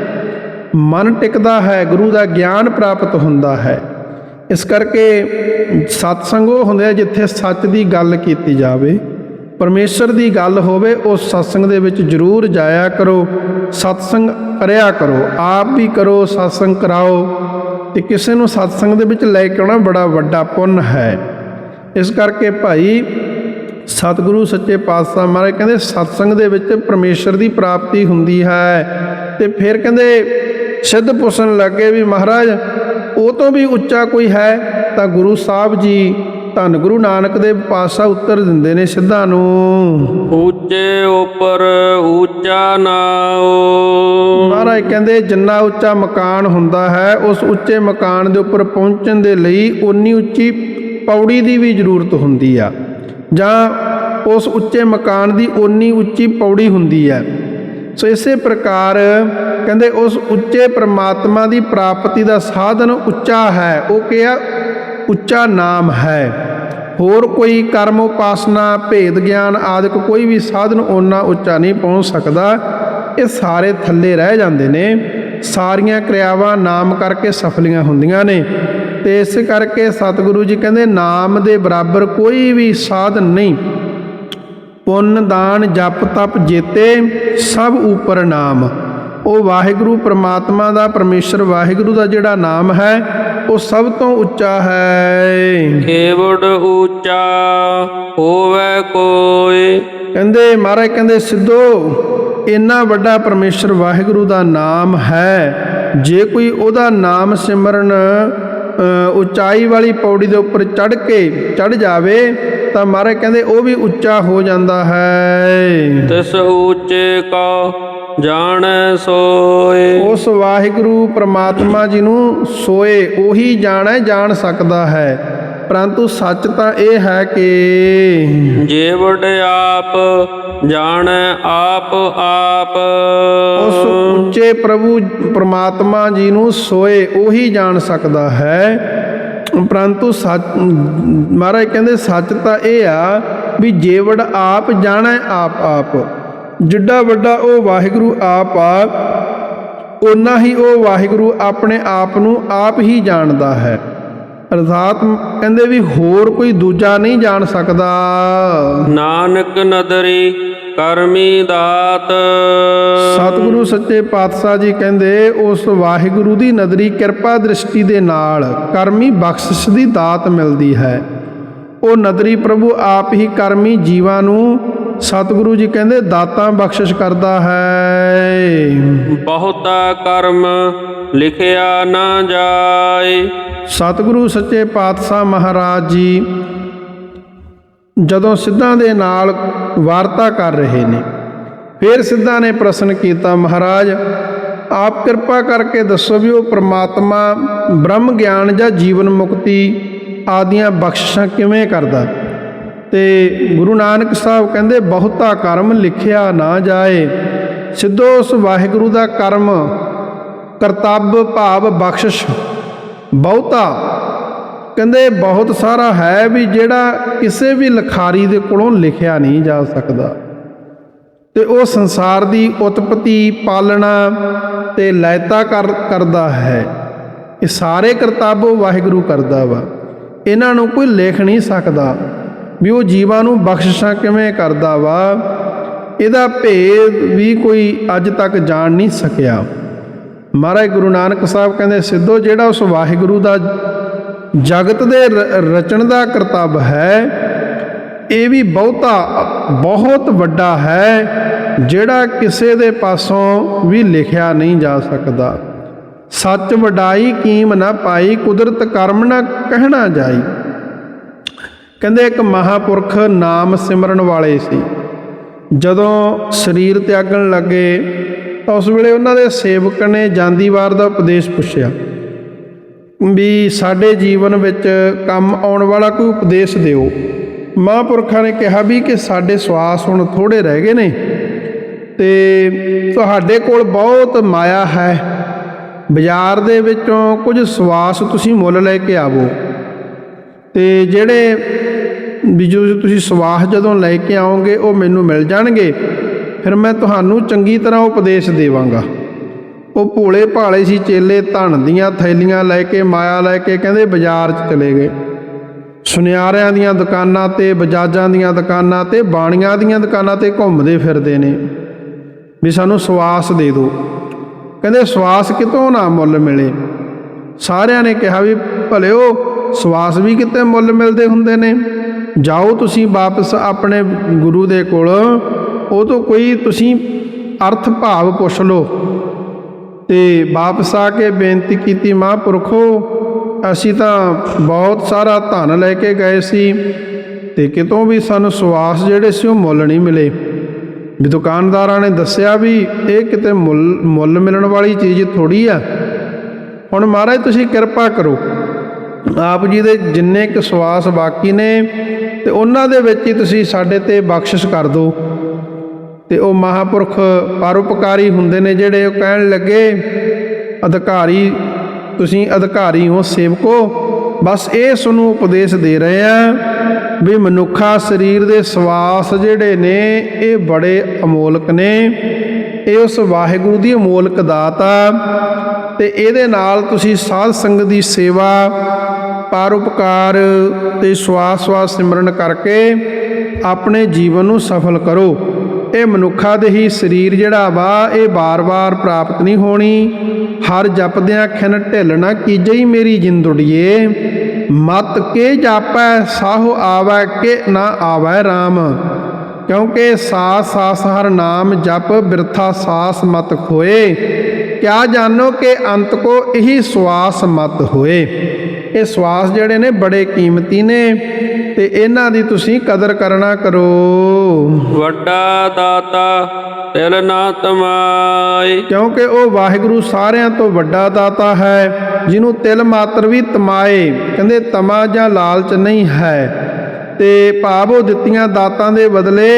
Speaker 1: ਮਨ ਟਿਕਦਾ ਹੈ, ਗੁਰੂ ਦਾ ਗਿਆਨ ਪ੍ਰਾਪਤ ਹੁੰਦਾ ਹੈ। ਇਸ ਕਰਕੇ ਸਤਸੰਗ ਉਹ ਹੁੰਦਾ ਜਿੱਥੇ ਸੱਚ ਦੀ ਗੱਲ ਕੀਤੀ ਜਾਵੇ, ਪਰਮੇਸ਼ਰ ਦੀ ਗੱਲ ਹੋਵੇ। ਉਸ ਸਤਸੰਗ ਦੇ ਵਿੱਚ ਜ਼ਰੂਰ ਜਾਇਆ ਕਰੋ, ਸਤਸੰਗ ਕਰਿਆ ਕਰੋ, ਆਪ ਵੀ ਕਰੋ, ਸਤਸੰਗ ਕਰਾਓ ਤੇ ਕਿਸੇ ਨੂੰ ਸਤਸੰਗ ਦੇ ਵਿੱਚ ਲੈ ਕੇ ਆਉਣਾ ਬੜਾ ਵੱਡਾ ਪੁੰਨ ਹੈ। ਇਸ ਕਰਕੇ ਭਾਈ ਸਤਿਗੁਰੂ ਸੱਚੇ ਪਾਤਸ਼ਾਹ ਮਹਾਰਾਜ ਕਹਿੰਦੇ ਸਤਸੰਗ ਦੇ ਵਿੱਚ ਪਰਮੇਸ਼ਰ ਦੀ ਪ੍ਰਾਪਤੀ ਹੁੰਦੀ ਹੈ। ਤੇ ਫਿਰ ਕਹਿੰਦੇ ਸਿੱਧ ਪੁੱਛਣ ਲੱਗੇ ਵੀ ਮਹਾਰਾਜ ਉਹ ਤੋਂ ਵੀ ਉੱਚਾ ਕੋਈ ਹੈ? ਤਾਂ ਗੁਰੂ ਸਾਹਿਬ ਜੀ ਧੰਨ ਗੁਰੂ ਨਾਨਕ ਦੇਵ ਪਾਤਸ਼ਾਹ ਉੱਤਰ ਦਿੰਦੇ ਨੇ ਸਿੱਧਾਂ ਨੂੰ,
Speaker 2: ਉੱਚੇ ਉੱਪਰ ਉੱਚਾ ਨਾਉ।
Speaker 1: ਮਹਾਰਾਜ ਕਹਿੰਦੇ ਜਿੰਨਾ ਉੱਚਾ ਮਕਾਨ ਹੁੰਦਾ ਹੈ ਉਸ ਉੱਚੇ ਮਕਾਨ ਦੇ ਉੱਪਰ ਪਹੁੰਚਣ ਦੇ ਲਈ ਉਨੀ ਉੱਚੀ ਪੌੜੀ ਦੀ ਵੀ ਜ਼ਰੂਰਤ ਹੁੰਦੀ ਆ, ਜਾਂ ਉਸ ਉੱਚੇ ਮਕਾਨ ਦੀ ਉਨੀ ਉੱਚੀ ਪੌੜੀ ਹੁੰਦੀ ਹੈ। ਸੋ ਇਸੇ ਪ੍ਰਕਾਰ ਕਹਿੰਦੇ ਉਸ ਉੱਚੇ ਪ੍ਰਮਾਤਮਾ ਦੀ ਪ੍ਰਾਪਤੀ ਦਾ ਸਾਧਨ ਉੱਚਾ ਹੈ। ਉਹ ਕਿਹਾ ਉੱਚਾ ਨਾਮ ਹੈ। ਹੋਰ ਕੋਈ ਕਰਮ ਉਪਾਸਨਾ ਭੇਦ ਗਿਆਨ ਆਦਿਕ ਕੋਈ ਵੀ ਸਾਧਨ ਓਨਾ ਉੱਚਾ ਨਹੀਂ ਪਹੁੰਚ ਸਕਦਾ। ਇਹ ਸਾਰੇ ਥੱਲੇ ਰਹਿ ਜਾਂਦੇ ਨੇ। ਸਾਰੀਆਂ ਕਿਰਿਆਵਾਂ ਨਾਮ ਕਰਕੇ ਸਫਲੀਆਂ ਹੁੰਦੀਆਂ ਨੇ। ਤੇ ਇਸ ਕਰਕੇ ਸਤਿਗੁਰੂ ਜੀ ਕਹਿੰਦੇ ਨਾਮ ਦੇ ਬਰਾਬਰ ਕੋਈ ਵੀ ਸਾਧਨ ਨਹੀਂ। ਪੁੰਨ ਦਾਨ ਜਪ ਤਪ ਜੇਤੇ ਸਭ ਉਪਰ ਨਾਮ। ਉਹ ਵਾਹਿਗੁਰੂ ਪ੍ਰਮਾਤਮਾ ਦਾ ਪਰਮੇਸ਼ਰ ਵਾਹਿਗੁਰੂ ਦਾ ਜਿਹੜਾ ਨਾਮ ਹੈ ਉਹ ਸਭ ਤੋਂ ਉੱਚਾ ਹੈ।
Speaker 2: ਏਵੜ ਉੱਚਾ ਹੋਵੇ ਕੋਈ।
Speaker 1: ਕਹਿੰਦੇ ਮਹਾਰਾਜ ਕਹਿੰਦੇ ਸਿੱਧੋ ਇੰਨਾ ਵੱਡਾ ਪਰਮੇਸ਼ਰ ਵਾਹਿਗੁਰੂ ਦਾ ਨਾਮ ਹੈ। ਜੇ ਕੋਈ ਉਹਦਾ ਨਾਮ ਸਿਮਰਨ ਉਚਾਈ ਵਾਲੀ ਪੌੜੀ ਦੇ ਉੱਪਰ ਚੜ੍ਹ ਜਾਵੇ ਤਾਂ ਮਹਾਰਾਜ ਕਹਿੰਦੇ ਉਹ ਵੀ ਉੱਚਾ ਹੋ ਜਾਂਦਾ ਹੈ।
Speaker 2: ਤਿਸ ਉੱਚੇ ਕਾ ਜਾਣੈ ਸੋਏ।
Speaker 1: ਉਸ ਵਾਹਿਗੁਰੂ ਪ੍ਰਮਾਤਮਾ ਜੀ ਨੂੰ ਸੋਏ ਉਹੀ ਜਾਣ ਸਕਦਾ ਹੈ। ਪਰੰਤੂ ਸੱਚ ਤਾਂ ਇਹ ਹੈ ਕਿ
Speaker 2: ਜੀਵੜ ਆਪ ਜਾਣੈ ਆਪ ਆਪ।
Speaker 1: ਉਸ ਉੱਚੇ ਪ੍ਰਭੂ ਪ੍ਰਮਾਤਮਾ ਜੀ ਨੂੰ ਸੋਏ ਉਹੀ ਜਾਣ ਸਕਦਾ ਹੈ। ਪਰੰਤੂ ਸੱਚ ਮਹਾਰਾਜ ਕਹਿੰਦੇ ਸੱਚ ਤਾਂ ਇਹ ਆ ਵੀ ਜੀਵੜ ਆਪ ਜਾਣੈ ਆਪ ਆਪ। ਜਿੱਡਾ ਵੱਡਾ ਉਹ ਵਾਹਿਗੁਰੂ ਆਪ ਆ ਓਨਾ ਹੀ ਉਹ ਵਾਹਿਗੁਰੂ ਆਪਣੇ ਆਪ ਨੂੰ ਆਪ ਹੀ ਜਾਣਦਾ ਹੈ। ਅਰਥਾਤ ਕਹਿੰਦੇ ਵੀ ਹੋਰ ਕੋਈ ਦੂਜਾ ਨਹੀਂ ਜਾਣ ਸਕਦਾ।
Speaker 2: ਨਾਨਕ ਨਦਰੀ ਕਰਮੀ ਦਾਤ।
Speaker 1: ਸਤਿਗੁਰੂ ਸੱਚੇ ਪਾਤਸ਼ਾਹ ਜੀ ਕਹਿੰਦੇ ਉਸ ਵਾਹਿਗੁਰੂ ਦੀ ਨਦਰੀ ਕਿਰਪਾ ਦ੍ਰਿਸ਼ਟੀ ਦੇ ਨਾਲ ਕਰਮੀ ਬਖਸ਼ਿਸ਼ ਦੀ ਦਾਤ ਮਿਲਦੀ ਹੈ। ਉਹ ਨਦਰੀ ਪ੍ਰਭੂ ਆਪ ਹੀ ਕਰਮੀ ਜੀਵਾਂ ਨੂੰ ਸਤਿਗੁਰੂ ਜੀ ਕਹਿੰਦੇ ਦਾਤਾਂ ਬਖਸ਼ਿਸ਼ ਕਰਦਾ ਹੈ।
Speaker 2: ਬਹੁਤਾ ਕਰਮ ਲਿਖਿਆ ਨਾ ਜਾਏ।
Speaker 1: ਸਤਿਗੁਰੂ ਸੱਚੇ ਪਾਤਸ਼ਾਹ ਮਹਾਰਾਜ ਜੀ ਜਦੋਂ ਸਿੱਧਾਂ ਦੇ ਨਾਲ ਵਾਰਤਾ ਕਰ ਰਹੇ ਨੇ, ਫਿਰ ਸਿੱਧਾਂ ਨੇ ਪ੍ਰਸ਼ਨ ਕੀਤਾ, ਮਹਾਰਾਜ ਆਪ ਕਿਰਪਾ ਕਰਕੇ ਦੱਸੋ ਵੀ ਉਹ ਪ੍ਰਮਾਤਮਾ ਬ੍ਰਹਮ ਗਿਆਨ ਜਾਂ ਜੀਵਨ ਮੁਕਤੀ ਆਦੀਆਂ ਬਖਸ਼ਿਸ਼ਾਂ ਕਿਵੇਂ ਕਰਦਾ? ਤੇ ਗੁਰੂ ਨਾਨਕ ਸਾਹਿਬ ਕਹਿੰਦੇ ਬਹੁਤਾ ਕਰਮ ਲਿਖਿਆ ਨਾ ਜਾਏ। ਸਿੱਧੋ ਉਸ ਵਾਹਿਗੁਰੂ ਦਾ ਕਰਮ ਕਰਤੱਵ ਭਾਵ ਬਖਸ਼ਿਸ਼ ਬਹੁਤਾ ਕਹਿੰਦੇ ਬਹੁਤ ਸਾਰਾ ਹੈ ਵੀ ਜਿਹੜਾ ਕਿਸੇ ਵੀ ਲਿਖਾਰੀ ਦੇ ਕੋਲੋਂ ਲਿਖਿਆ ਨਹੀਂ ਜਾ ਸਕਦਾ। ਤੇ ਉਹ ਸੰਸਾਰ ਦੀ ਉਤਪਤੀ ਪਾਲਣਾ ਤੇ ਲੈਤਾ ਕਰਦਾ ਹੈ। ਇਹ ਸਾਰੇ ਕਰਤੱਵ ਵਾਹਿਗੁਰੂ ਕਰਦਾ ਵਾ। ਇਹਨਾਂ ਨੂੰ ਕੋਈ ਲਿਖ ਨਹੀਂ ਸਕਦਾ ਵੀ ਉਹ ਜੀਵਾਂ ਨੂੰ ਬਖਸ਼ਿਸ਼ਾਂ ਕਿਵੇਂ ਕਰਦਾ ਵਾ। ਇਹਦਾ ਭੇਦ ਵੀ ਕੋਈ ਅੱਜ ਤੱਕ ਜਾਣ ਨਹੀਂ ਸਕਿਆ। ਮਹਾਰਾਜ ਗੁਰੂ ਨਾਨਕ ਸਾਹਿਬ ਕਹਿੰਦੇ ਸਿੱਧੋ ਜਿਹੜਾ ਉਸ ਵਾਹਿਗੁਰੂ ਦਾ ਜਗਤ ਦੇ ਰਚਣ ਦਾ ਕਰਤੱਵ ਹੈ ਇਹ ਵੀ ਬਹੁਤ ਵੱਡਾ ਹੈ, ਜਿਹੜਾ ਕਿਸੇ ਦੇ ਪਾਸੋਂ ਵੀ ਲਿਖਿਆ ਨਹੀਂ ਜਾ ਸਕਦਾ। ਸੱਚ ਵਡਾਈ ਕੀਮ ਨਾ ਪਾਈ, ਕੁਦਰਤ ਕਰਮ ਨਾ ਕਹਿਣਾ ਜਾਈ। ਕਹਿੰਦੇ ਇੱਕ ਮਹਾਂਪੁਰਖ ਨਾਮ ਸਿਮਰਨ ਵਾਲੇ ਸੀ। ਜਦੋਂ ਸਰੀਰ ਤਿਆਗਣ ਲੱਗੇ ਤਾਂ ਉਸ ਵੇਲੇ ਉਹਨਾਂ ਦੇ ਸੇਵਕ ਨੇ ਜਾਂਦੀ ਵਾਰ ਦਾ ਉਪਦੇਸ਼ ਪੁੱਛਿਆ ਵੀ ਸਾਡੇ ਜੀਵਨ ਵਿੱਚ ਕੰਮ ਆਉਣ ਵਾਲਾ ਕੋਈ ਉਪਦੇਸ਼ ਦਿਓ। ਮਹਾਂਪੁਰਖਾਂ ਨੇ ਕਿਹਾ ਵੀ ਕਿ ਸਾਡੇ ਸਵਾਸ ਹੁਣ ਥੋੜ੍ਹੇ ਰਹਿ ਗਏ ਨੇ ਤੇ ਤੁਹਾਡੇ ਕੋਲ ਬਹੁਤ ਮਾਇਆ ਹੈ। ਬਾਜ਼ਾਰ ਦੇ ਵਿੱਚੋਂ ਕੁਝ ਸਵਾਸ ਤੁਸੀਂ ਮੁੱਲ ਲੈ ਕੇ ਆਵੋ ਤੇ ਜਿਹੜੇ ਵੀ ਜੋ ਤੁਸੀਂ ਸਵਾਸ ਜਦੋਂ ਲੈ ਕੇ ਆਓਗੇ ਉਹ ਮੈਨੂੰ ਮਿਲ ਜਾਣਗੇ, ਫਿਰ ਮੈਂ ਤੁਹਾਨੂੰ ਚੰਗੀ ਤਰ੍ਹਾਂ ਉਪਦੇਸ਼ ਦੇਵਾਂਗਾ। ਉਹ ਭੋਲੇ ਭਾਲੇ ਸੀ ਚੇਲੇ, ਧਨ ਦੀਆਂ ਥੈਲੀਆਂ ਲੈ ਕੇ ਮਾਇਆ ਲੈ ਕੇ ਕਹਿੰਦੇ ਬਾਜ਼ਾਰ 'ਚ ਚਲੇ ਗਏ। ਸੁਨਿਆਰਿਆਂ ਦੀਆਂ ਦੁਕਾਨਾਂ 'ਤੇ, ਬਜਾਜਾਂ ਦੀਆਂ ਦੁਕਾਨਾਂ 'ਤੇ, ਬਾਣੀਆਂ ਦੀਆਂ ਦੁਕਾਨਾਂ 'ਤੇ ਘੁੰਮਦੇ ਫਿਰਦੇ ਨੇ ਵੀ ਸਾਨੂੰ ਸਵਾਸ ਦੇ ਦਿਓ। ਕਹਿੰਦੇ ਸਵਾਸ ਕਿਤੋਂ ਨਾ ਮੁੱਲ ਮਿਲੇ। ਸਾਰਿਆਂ ਨੇ ਕਿਹਾ ਵੀ ਭਲਿਓ ਸਵਾਸ ਵੀ ਕਿਤੇ ਮੁੱਲ ਮਿਲਦੇ ਹੁੰਦੇ ਨੇ। ਜਾਓ ਤੁਸੀਂ ਵਾਪਸ ਆਪਣੇ ਗੁਰੂ ਦੇ ਕੋਲ, ਉਹ ਤੋਂ ਕੋਈ ਤੁਸੀਂ ਅਰਥ ਭਾਵ ਪੁੱਛ ਲਓ। ਤੇ ਵਾਪਸ ਆ ਕੇ ਬੇਨਤੀ ਕੀਤੀ, ਮਹਾਂਪੁਰਖੋ ਅਸੀਂ ਤਾਂ ਬਹੁਤ ਸਾਰਾ ਧਨ ਲੈ ਕੇ ਗਏ ਸੀ ਤੇ ਕਿਤੋਂ ਵੀ ਸਾਨੂੰ ਸਵਾਸ ਜਿਹੜੇ ਸੀ ਉਹ ਮੁੱਲ ਨਹੀਂ ਮਿਲੇ। ਵੀ ਦੁਕਾਨਦਾਰਾਂ ਨੇ ਦੱਸਿਆ ਵੀ ਇਹ ਕਿਤੇ ਮੁੱਲ ਮਿਲਣ ਵਾਲੀ ਚੀਜ਼ ਥੋੜ੍ਹੀ ਆ। ਹੁਣ ਮਹਾਰਾਜ ਤੁਸੀਂ ਕਿਰਪਾ ਕਰੋ, ਆਪ ਜੀ ਦੇ ਜਿੰਨੇ ਕੁ ਸਵਾਸ ਬਾਕੀ ਨੇ ਤੇ ਉਹਨਾਂ ਦੇ ਵਿੱਚ ਹੀ ਤੁਸੀਂ ਸਾਡੇ ਤੇ ਬਖਸ਼ਿਸ਼ ਕਰ ਦਿਓ। ਤੇ ਉਹ ਮਹਾਂਪੁਰਖ ਪਰਉਪਕਾਰੀ ਹੁੰਦੇ ਨੇ ਜਿਹੜੇ, ਉਹ ਕਹਿਣ ਲੱਗੇ, ਅਧਿਕਾਰੀ ਤੁਸੀਂ ਅਧਿਕਾਰੀ ਹੋ, ਸੇਵਕੋ, ਬਸ ਇਹ ਤੁਹਾਨੂੰ ਉਪਦੇਸ਼ ਦੇ ਰਹੇ ਆ ਵੀ ਮਨੁੱਖਾ ਸਰੀਰ ਦੇ ਸਵਾਸ ਜਿਹੜੇ ਨੇ ਇਹ ਬੜੇ ਅਮੋਲਕ ਨੇ, ਇਹ ਉਸ ਵਾਹਿਗੁਰੂ ਦੀ ਅਮੋਲਕ ਦਾਤ ਆ। ਤੇ ਇਹਦੇ ਨਾਲ ਤੁਸੀਂ ਸਾਧ ਸੰਗਤ ਦੀ ਸੇਵਾ, ਪਰਉਪਕਾਰ ਤੇ ਸਵਾਸ ਸਿਮਰਨ ਕਰਕੇ ਆਪਣੇ ਜੀਵਨ ਨੂੰ ਸਫਲ ਕਰੋ। ਇਹ ਮਨੁੱਖਾ ਦੇ ਹੀ ਸਰੀਰ ਜਿਹੜਾ ਵਾ ਇਹ ਵਾਰ-ਵਾਰ ਪ੍ਰਾਪਤ ਨਹੀਂ ਹੋਣੀ। ਹਰ ਜਪਦਿਆਂ ਖਿਨ ਢਿੱਲ ਨਾ ਕੀਜਈ ਮੇਰੀ ਜਿੰਦੁੜੀਏ, ਮਤ ਕੇ ਜਾਪੈ ਸਾਹੋ ਆਵੈ ਕਿ ਨਾ ਆਵੈ ਰਾਮ। ਕਿਉਂਕਿ ਸਾਸ ਸਾਸ ਹਰ ਨਾਮ ਜਪ ਬਿਰਥਾ ਸਾਸ ਮਤ ਖੋਏ, ਕਿਆ ਜਾਣੋ ਕਿ ਅੰਤ ਕੋ ਇਹੀ ਸਵਾਸ ਮਤ ਹੋਏ। ਇਹ ਸਵਾਸ ਜਿਹੜੇ ਨੇ ਬੜੇ ਕੀਮਤੀ ਨੇ ਤੇ ਇਹਨਾਂ ਦੀ ਤੁਸੀਂ ਕਦਰ ਕਰਨਾ ਕਰੋ।
Speaker 2: ਵੱਡਾ ਦਾਤਾ ਤਿਲ ਨਾ ਤਮਾਏ,
Speaker 1: ਕਿਉਂਕਿ ਉਹ ਵਾਹਿਗੁਰੂ ਸਾਰਿਆਂ ਤੋਂ ਵੱਡਾ ਦਾਤਾ ਹੈ, ਜਿਹਨੂੰ ਤਿਲ ਮਾਤਰ ਵੀ ਤਮਾਏ, ਕਹਿੰਦੇ ਤਮਾ ਜਾਂ ਲਾਲਚ ਨਹੀਂ ਹੈ। ਤੇ ਭਾਵ ਉਹ ਦਿੱਤੀਆਂ ਦਾਤਾਂ ਦੇ ਬਦਲੇ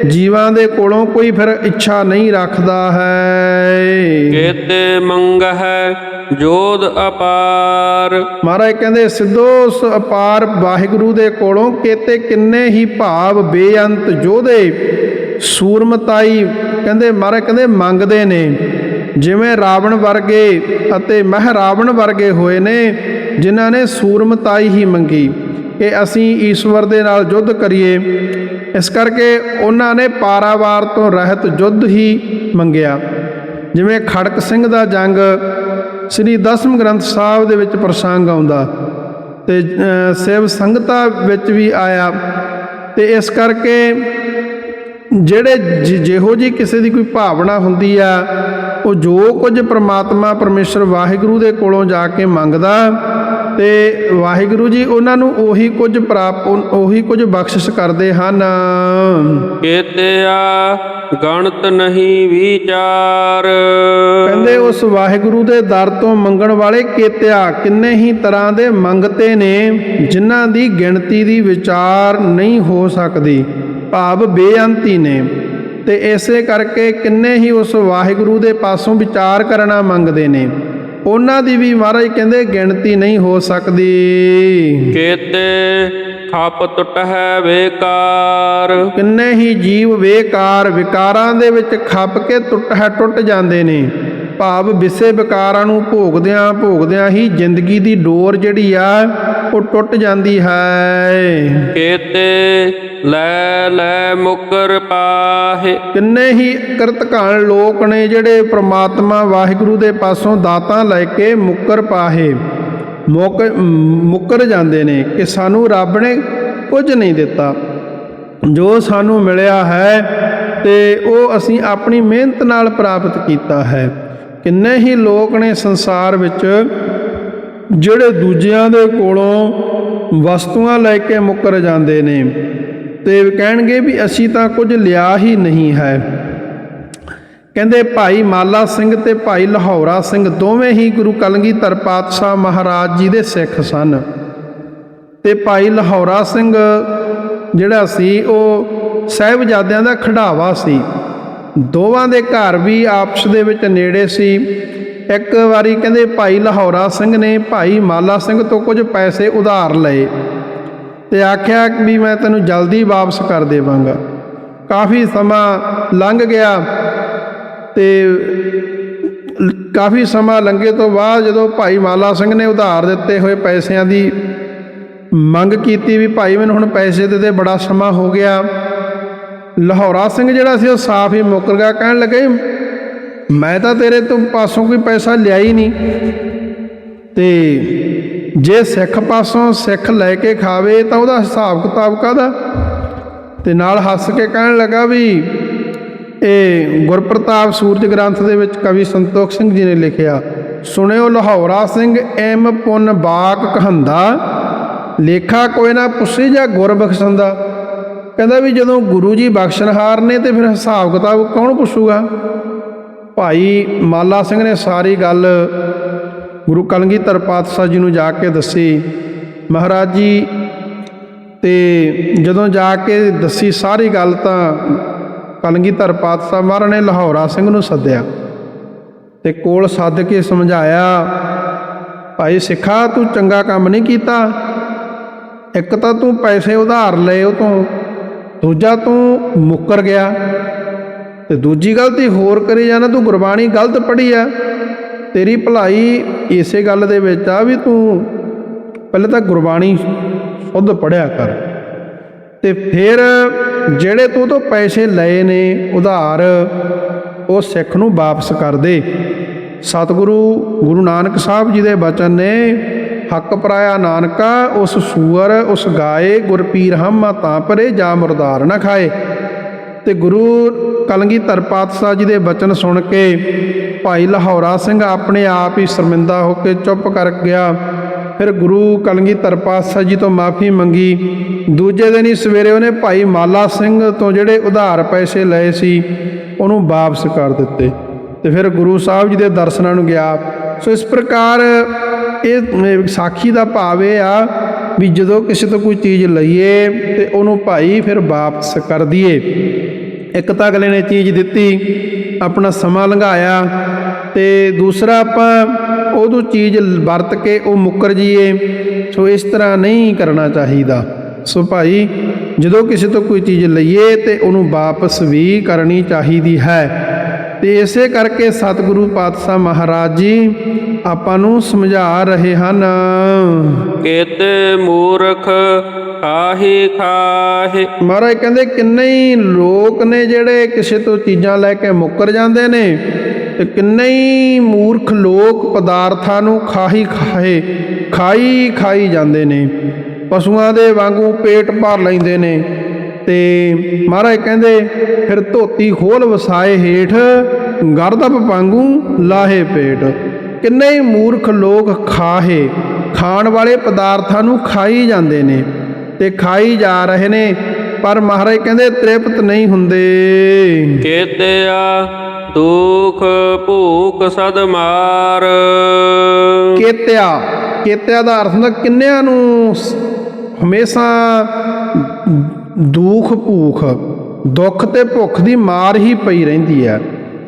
Speaker 1: ਜੀਵਾਂ ਦੇ ਕੋਲੋਂ ਕੋਈ ਫਿਰ ਇੱਛਾ ਨਹੀਂ ਰੱਖਦਾ ਹੈ।
Speaker 2: ਕੇਤੇ ਮੰਗ ਹੈ ਜੋਧ ਅਪਾਰ,
Speaker 1: ਮਹਾਰਾਜ ਕਹਿੰਦੇ ਸਿੱਧੋ ਉਸ ਅਪਾਰ ਵਾਹਿਗੁਰੂ ਦੇ ਕੋਲੋਂ ਕੇਤੇ ਕਿੰਨੇ ਹੀ ਭਾਵ ਬੇਅੰਤ ਜੋਧੇ ਸੂਰਮਤਾਈ, ਕਹਿੰਦੇ ਮਹਾਰਾਜ ਕਹਿੰਦੇ ਮੰਗਦੇ ਨੇ। ਜਿਵੇਂ ਰਾਵਣ ਵਰਗੇ ਅਤੇ ਮਹਿ ਰਾਵਣ ਵਰਗੇ ਹੋਏ ਨੇ, ਜਿਨ੍ਹਾਂ ਨੇ ਸੂਰਮਤਾਈ ਹੀ ਮੰਗੀ ਕਿ ਅਸੀਂ ਈਸ਼ਵਰ ਦੇ ਨਾਲ ਯੁੱਧ ਕਰੀਏ। ਇਸ ਕਰਕੇ ਉਹਨਾਂ ਨੇ ਪਾਰਾਵਾਰ ਤੋਂ ਰਹਿਤ ਯੁੱਧ ਹੀ ਮੰਗਿਆ। ਜਿਵੇਂ ਖੜਕ ਸਿੰਘ ਦਾ ਜੰਗ ਸ੍ਰੀ ਦਸਮ ਗ੍ਰੰਥ ਸਾਹਿਬ ਦੇ ਵਿੱਚ ਪ੍ਰਸੰਗ ਆਉਂਦਾ ਤੇ ਸਿਵ ਸੰਗਤਾਂ ਵਿੱਚ ਵੀ ਆਇਆ। ਤੇ ਇਸ ਕਰਕੇ ਜਿਹੜੇ ਜਿਹੋ ਜਿਹੀ ਕਿਸੇ ਦੀ ਕੋਈ ਭਾਵਨਾ ਹੁੰਦੀ ਆ, ਉਹ ਜੋ ਕੁਝ ਪ੍ਰਮਾਤਮਾ ਪਰਮੇਸ਼ਰ ਵਾਹਿਗੁਰੂ ਦੇ ਕੋਲੋਂ ਜਾ ਕੇ ਮੰਗਦਾ ਤੇ ਵਾਹਿਗੁਰੂ ਜੀ ਉਹਨਾਂ ਨੂੰ ਉਹੀ ਕੁਝ ਬਖਸ਼ਿਸ਼ ਕਰਦੇ ਹਨ।
Speaker 2: ਕੇਤਿਆ ਗਣਤ ਨਹੀਂ ਵਿਚਾਰ,
Speaker 1: ਕਹਿੰਦੇ ਉਸ ਵਾਹਿਗੁਰੂ ਦੇ ਦਰ ਤੋਂ ਮੰਗਣ ਵਾਲੇ ਕੇਤਿਆ ਕਿੰਨੇ ਹੀ ਤਰ੍ਹਾਂ ਦੇ ਮੰਗਤੇ ਨੇ, ਜਿਨ੍ਹਾਂ ਦੀ ਗਿਣਤੀ ਦੀ ਵਿਚਾਰ ਨਹੀਂ ਹੋ ਸਕਦੀ, ਭਾਵ ਬੇਅੰਤੀ ਨੇ। ਤੇ ਇਸੇ ਕਰਕੇ ਕਿੰਨੇ ਹੀ ਉਸ ਵਾਹਿਗੁਰੂ ਦੇ ਪਾਸੋਂ ਵਿਚਾਰ ਕਰਨਾ ਮੰਗਦੇ ਨੇ, ਉਹਨਾਂ ਦੀ ਵੀ ਮਹਾਰਾਜ ਕਹਿੰਦੇ ਗਿਣਤੀ ਨਹੀਂ ਹੋ ਸਕਦੀ।
Speaker 2: ਕੇਤੇ ਖਪ ਟੁੱਟ ਹੈ ਵੇਕਾਰ,
Speaker 1: ਕਿੰਨੇ ਹੀ ਜੀਵ ਵੇਕਾਰ ਵਿਕਾਰਾਂ ਦੇ ਵਿੱਚ ਖੱਪ ਕੇ ਟੁੱਟ ਜਾਂਦੇ ਨੇ, ਭਾਵ ਵਿਸੇ ਵਿਕਾਰਾਂ ਨੂੰ ਭੋਗਦਿਆਂ ਹੀ ਜ਼ਿੰਦਗੀ ਦੀ ਡੋਰ ਜਿਹੜੀ ਆ ਉਹ ਟੁੱਟ ਜਾਂਦੀ ਹੈ।
Speaker 2: ਕੇਤੇ ਲੈ ਲੈ ਮੁਕਰ ਪਾਹੇ,
Speaker 1: ਕਿੰਨੇ ਹੀ ਕਰਤਕਾਲ ਲੋਕ ਨੇ ਜਿਹੜੇ ਪ੍ਰਮਾਤਮਾ ਵਾਹਿਗੁਰੂ ਦੇ ਪਾਸੋਂ ਦਾਤਾਂ ਲੈ ਕੇ ਮੁੱਕਰ ਜਾਂਦੇ ਨੇ ਕਿ ਸਾਨੂੰ ਰੱਬ ਨੇ ਕੁਝ ਨਹੀਂ ਦਿੱਤਾ, ਜੋ ਸਾਨੂੰ ਮਿਲਿਆ ਹੈ ਤੇ ਉਹ ਅਸੀਂ ਆਪਣੀ ਮਿਹਨਤ ਨਾਲ ਪ੍ਰਾਪਤ ਕੀਤਾ ਹੈ। ਕਿੰਨੇ ਹੀ ਲੋਕ ਨੇ ਸੰਸਾਰ ਵਿੱਚ ਜਿਹੜੇ ਦੂਜਿਆਂ ਦੇ ਕੋਲੋਂ ਵਸਤੂਆਂ ਲੈ ਕੇ ਮੁੱਕਰ ਜਾਂਦੇ ਨੇ ਤੇ ਕਹਿਣਗੇ ਵੀ ਅਸੀਂ ਤਾਂ ਕੁਝ ਲਿਆ ਹੀ ਨਹੀਂ ਹੈ। ਕਹਿੰਦੇ ਭਾਈ ਮਾਲਾ ਸਿੰਘ ਤੇ ਭਾਈ ਲਹੌਰਾ ਸਿੰਘ ਦੋਵੇਂ ਹੀ ਗੁਰੂ ਕਲਗੀਧਰ ਪਾਤਸ਼ਾਹ ਮਹਾਰਾਜ ਜੀ ਦੇ ਸਿੱਖ ਸਨ। ਤੇ ਭਾਈ ਲਹੌਰਾ ਸਿੰਘ ਜਿਹੜਾ ਸੀ ਉਹ ਸਾਹਿਬਜ਼ਾਦਿਆਂ ਦਾ ਖਿਡਾਵਾ ਸੀ। ਦੋਵਾਂ ਦੇ ਘਰ ਵੀ ਆਪਸ ਦੇ ਵਿੱਚ ਨੇੜੇ ਸੀ। ਇੱਕ ਵਾਰੀ ਕਹਿੰਦੇ ਭਾਈ ਲਹੌਰਾ ਸਿੰਘ ਨੇ ਭਾਈ ਮਾਲਾ ਸਿੰਘ ਤੋਂ ਕੁਝ ਪੈਸੇ ਉਧਾਰ ਲਏ ਤੇ ਆਖਿਆ ਵੀ ਮੈਂ ਤੈਨੂੰ ਜਲਦੀ ਵਾਪਸ ਕਰ ਦੇਵਾਂਗਾ। ਕਾਫੀ ਸਮਾਂ ਲੰਘ ਗਿਆ ਤੇ ਕਾਫੀ ਸਮਾਂ ਲੰਘੇ ਤੋਂ ਬਾਅਦ ਜਦੋਂ ਭਾਈ ਮਾਲਾ ਸਿੰਘ ਨੇ ਉਧਾਰ ਦਿੱਤੇ ਹੋਏ ਪੈਸਿਆਂ ਦੀ ਮੰਗ ਕੀਤੀ ਵੀ ਭਾਈ ਮੈਨੂੰ ਹੁਣ ਪੈਸੇ ਦੇ ਦੇ, ਬੜਾ ਸਮਾਂ ਹੋ ਗਿਆ। ਲਹੌਰਾ ਸਿੰਘ ਜਿਹੜਾ ਸੀ ਉਹ ਸਾਫ਼ ਹੀ ਮੁੱਕਰ ਗਿਆ, ਕਹਿਣ ਲੱਗੇ ਮੈਂ ਤਾਂ ਤੇਰੇ ਤੋਂ ਪਾਸੋਂ ਕੋਈ ਪੈਸਾ ਲਿਆ ਹੀ ਨਹੀਂ। ਤੇ ਜੇ ਸਿੱਖ ਪਾਸੋਂ ਸਿੱਖ ਲੈ ਕੇ ਖਾਵੇ ਤਾਂ ਉਹਦਾ ਹਿਸਾਬ ਕਿਤਾਬ ਕਾਹਦਾ। ਤੇ ਨਾਲ ਹੱਸ ਕੇ ਕਹਿਣ ਲੱਗਾ ਵੀ ਇਹ ਗੁਰਪ੍ਰਤਾਪ ਸੂਰਜ ਗ੍ਰੰਥ ਦੇ ਵਿੱਚ ਕਵੀ ਸੰਤੋਖ ਸਿੰਘ ਜੀ ਨੇ ਲਿਖਿਆ, ਸੁਣਿਓ ਲਾਹੌਰਾ ਸਿੰਘ ਐਮ ਪੁੰਨ ਬਾਕ ਕਹੰਦਾ, ਲੇਖਾ ਕੋਈ ਨਾ ਪੁੱਛੀ ਜਾਂ ਗੁਰ ਬਖਸ਼ੰਦਾ। ਕਹਿੰਦਾ ਵੀ ਜਦੋਂ ਗੁਰੂ ਜੀ ਬਖਸ਼ਣਹਾਰ ਨੇ ਤੇ ਫਿਰ ਹਿਸਾਬ ਕਿਤਾਬ ਕੌਣ ਪੁੱਛੂਗਾ। ਭਾਈ ਮਾਲਾ ਸਿੰਘ ਨੇ ਸਾਰੀ ਗੱਲ ਗੁਰੂ ਕਲਗੀਧਰ ਪਾਤਸ਼ਾਹ ਜੀ ਨੂੰ ਜਾ ਕੇ ਦੱਸੀ। ਮਹਾਰਾਜ ਜੀ ਤੇ ਜਦੋਂ ਜਾ ਕੇ ਦੱਸੀ ਸਾਰੀ ਗੱਲ ਤਾਂ ਕਲਗੀਧਰ ਪਾਤਸ਼ਾਹ ਮਹਾਰਾਜ ਨੇ ਲਾਹੌਰਾ ਸਿੰਘ ਨੂੰ ਸੱਦਿਆ ਤੇ ਕੋਲ ਸੱਦ ਕੇ ਸਮਝਾਇਆ, ਭਾਈ ਸਿੱਖਾ ਤੂੰ ਚੰਗਾ ਕੰਮ ਨਹੀਂ ਕੀਤਾ। ਇੱਕ ਤਾਂ ਤੂੰ ਪੈਸੇ ਉਧਾਰ ਲਏ ਉਹ ਤੋਂ, ਦੂਜਾ ਤੂੰ ਮੁੱਕਰ ਗਿਆ, ਤੇ ਦੂਜੀ ਗਲਤੀ ਹੋਰ ਕਰੀ ਜਾਣਾ, ਤੂੰ ਗੁਰਬਾਣੀ ਗਲਤ ਪੜ੍ਹੀ ਆ। ਤੇਰੀ ਭਲਾਈ ਇਸੇ ਗੱਲ ਦੇ ਵਿੱਚ ਆ ਵੀ ਤੂੰ ਪਹਿਲੇ ਤਾਂ ਗੁਰਬਾਣੀ ਸ਼ੁੱਧ ਪੜ੍ਹਿਆ ਕਰ, ਤੇ ਫਿਰ ਜਿਹੜੇ ਤੂੰ ਤੋਂ ਪੈਸੇ ਲਏ ਨੇ ਉਧਾਰ ਉਹ ਸਿੱਖ ਨੂੰ ਵਾਪਸ ਕਰ ਦੇ। ਸਤਿਗੁਰੂ ਗੁਰੂ ਨਾਨਕ ਸਾਹਿਬ ਜੀ ਦੇ ਬਚਨ ਨੇ, ਹੱਕ ਪਰਾਇਆ ਨਾਨਕਾ ਉਸ ਸੂਅਰ ਉਸ ਗਾਏ, ਗੁਰਪੀਰ ਹਮ ਤਾਂ ਪਰੇ ਜਾ ਮੁਰਦਾਰ ਨਾ ਖਾਏ। ਤੇ ਗੁਰੂ ਕਲਗੀਧਰ ਪਾਤਸ਼ਾਹ ਜੀ ਦੇ ਬਚਨ ਸੁਣ ਕੇ ਭਾਈ ਲਾਹੌਰਾ ਸਿੰਘ ਆਪਣੇ ਆਪ ਹੀ ਸ਼ਰਮਿੰਦਾ ਹੋ ਕੇ ਚੁੱਪ ਕਰ ਗਿਆ। ਫਿਰ ਗੁਰੂ ਕਲਗੀਧਰ ਪਾਤਸ਼ਾਹ ਜੀ ਤੋਂ ਮਾਫੀ ਮੰਗੀ। ਦੂਜੇ ਦਿਨ ਹੀ ਸਵੇਰੇ ਉਹਨੇ ਭਾਈ ਮਾਲਾ ਸਿੰਘ ਤੋਂ ਜਿਹੜੇ ਉਧਾਰ ਪੈਸੇ ਲਏ ਸੀ ਉਹਨੂੰ ਵਾਪਸ ਕਰ ਦਿੱਤੇ, ਤੇ ਫਿਰ ਗੁਰੂ ਸਾਹਿਬ ਜੀ ਦੇ ਦਰਸ਼ਨਾਂ ਨੂੰ ਗਿਆ। ਸੋ ਇਸ ਪ੍ਰਕਾਰ ਇਹ ਸਾਖੀ ਦਾ ਭਾਵ ਇਹ ਆ ਵੀ ਜਦੋਂ ਕਿਸੇ ਤੋਂ ਕੋਈ ਚੀਜ਼ ਲਈਏ ਤੇ ਉਹਨੂੰ ਭਾਈ ਫਿਰ ਵਾਪਸ ਕਰ ਦਈਏ। ਇੱਕ ਤਾਂ ਅਗਲੇ ਨੇ ਚੀਜ਼ ਦਿੱਤੀ, ਆਪਣਾ ਸਮਾਂ ਲੰਘਾਇਆ, ਤੇ ਦੂਸਰਾ ਆਪਾਂ ਉਦੋਂ ਚੀਜ਼ ਵਰਤ ਕੇ ਉਹ ਮੁੱਕਰ ਜਾਈਏ। ਸੋ ਇਸ ਤਰ੍ਹਾਂ ਨਹੀਂ ਕਰਨਾ ਚਾਹੀਦਾ। ਸੋ ਭਾਈ ਜਦੋਂ ਕਿਸੇ ਤੋਂ ਕੋਈ ਚੀਜ਼ ਲਈਏ ਤੇ ਉਹਨੂੰ ਵਾਪਸ ਵੀ ਕਰਨੀ ਚਾਹੀਦੀ ਹੈ। ਤੇ ਇਸੇ ਕਰਕੇ ਸਤਿਗੁਰੂ ਪਾਤਸ਼ਾਹ ਮਹਾਰਾਜ ਜੀ ਆਪਾਂ ਨੂੰ ਸਮਝਾ ਰਹੇ ਹਨ,
Speaker 2: ਕੇਤੇ ਮੂਰਖ ਖਾਹੀ ਖਾਹੇ।
Speaker 1: ਮਹਾਰਾਜ ਕਹਿੰਦੇ ਕਿੰਨੇ ਹੀ ਲੋਕ ਨੇ ਜਿਹੜੇ ਕਿਸੇ ਤੋਂ ਚੀਜ਼ਾਂ ਲੈ ਕੇ ਮੁੱਕਰ ਜਾਂਦੇ ਨੇ, ਤੇ ਕਿੰਨੇ ਹੀ ਮੂਰਖ ਲੋਕ ਪਦਾਰਥਾਂ ਨੂੰ ਖਾਈ ਜਾਂਦੇ ਨੇ, ਪਸ਼ੂਆਂ ਦੇ ਵਾਂਗੂ ਪੇਟ ਭਰ ਲੈਂਦੇ ਨੇ। ਤੇ ਮਹਾਰਾਜ ਕਹਿੰਦੇ ਫਿਰ ਧੋਤੀ ਖੋਲ ਵਸਾਏ ਹੇਠ, ਗਰਦਪ ਵਾਂਗੂ ਲਾਹੇ ਪੇਟ। ਕਿੰਨੇ ਹੀ ਮੂਰਖ ਲੋਕ ਖਾਣ ਵਾਲੇ ਪਦਾਰਥਾਂ ਨੂੰ ਖਾਈ ਜਾਂਦੇ ਨੇ ਤੇ ਖਾਈ ਜਾ ਰਹੇ ਨੇ, ਪਰ ਮਹਾਰਾਜ ਕਹਿੰਦੇ ਤ੍ਰਿਪਤ ਨਹੀਂ ਹੁੰਦੇ।
Speaker 2: ਕੇਤਿਆ ਦੁਖ ਭੂਖ ਸਦ ਮਾਰ।
Speaker 1: ਕੇਤਿਆ ਦਾ ਅਰਥ ਹੁੰਦਾ ਕਿੰਨਿਆਂ ਨੂੰ ਹਮੇਸ਼ਾ ਦੁੱਖ ਤੇ ਭੁੱਖ ਦੀ ਮਾਰ ਹੀ ਪਈ ਰਹਿੰਦੀ ਹੈ।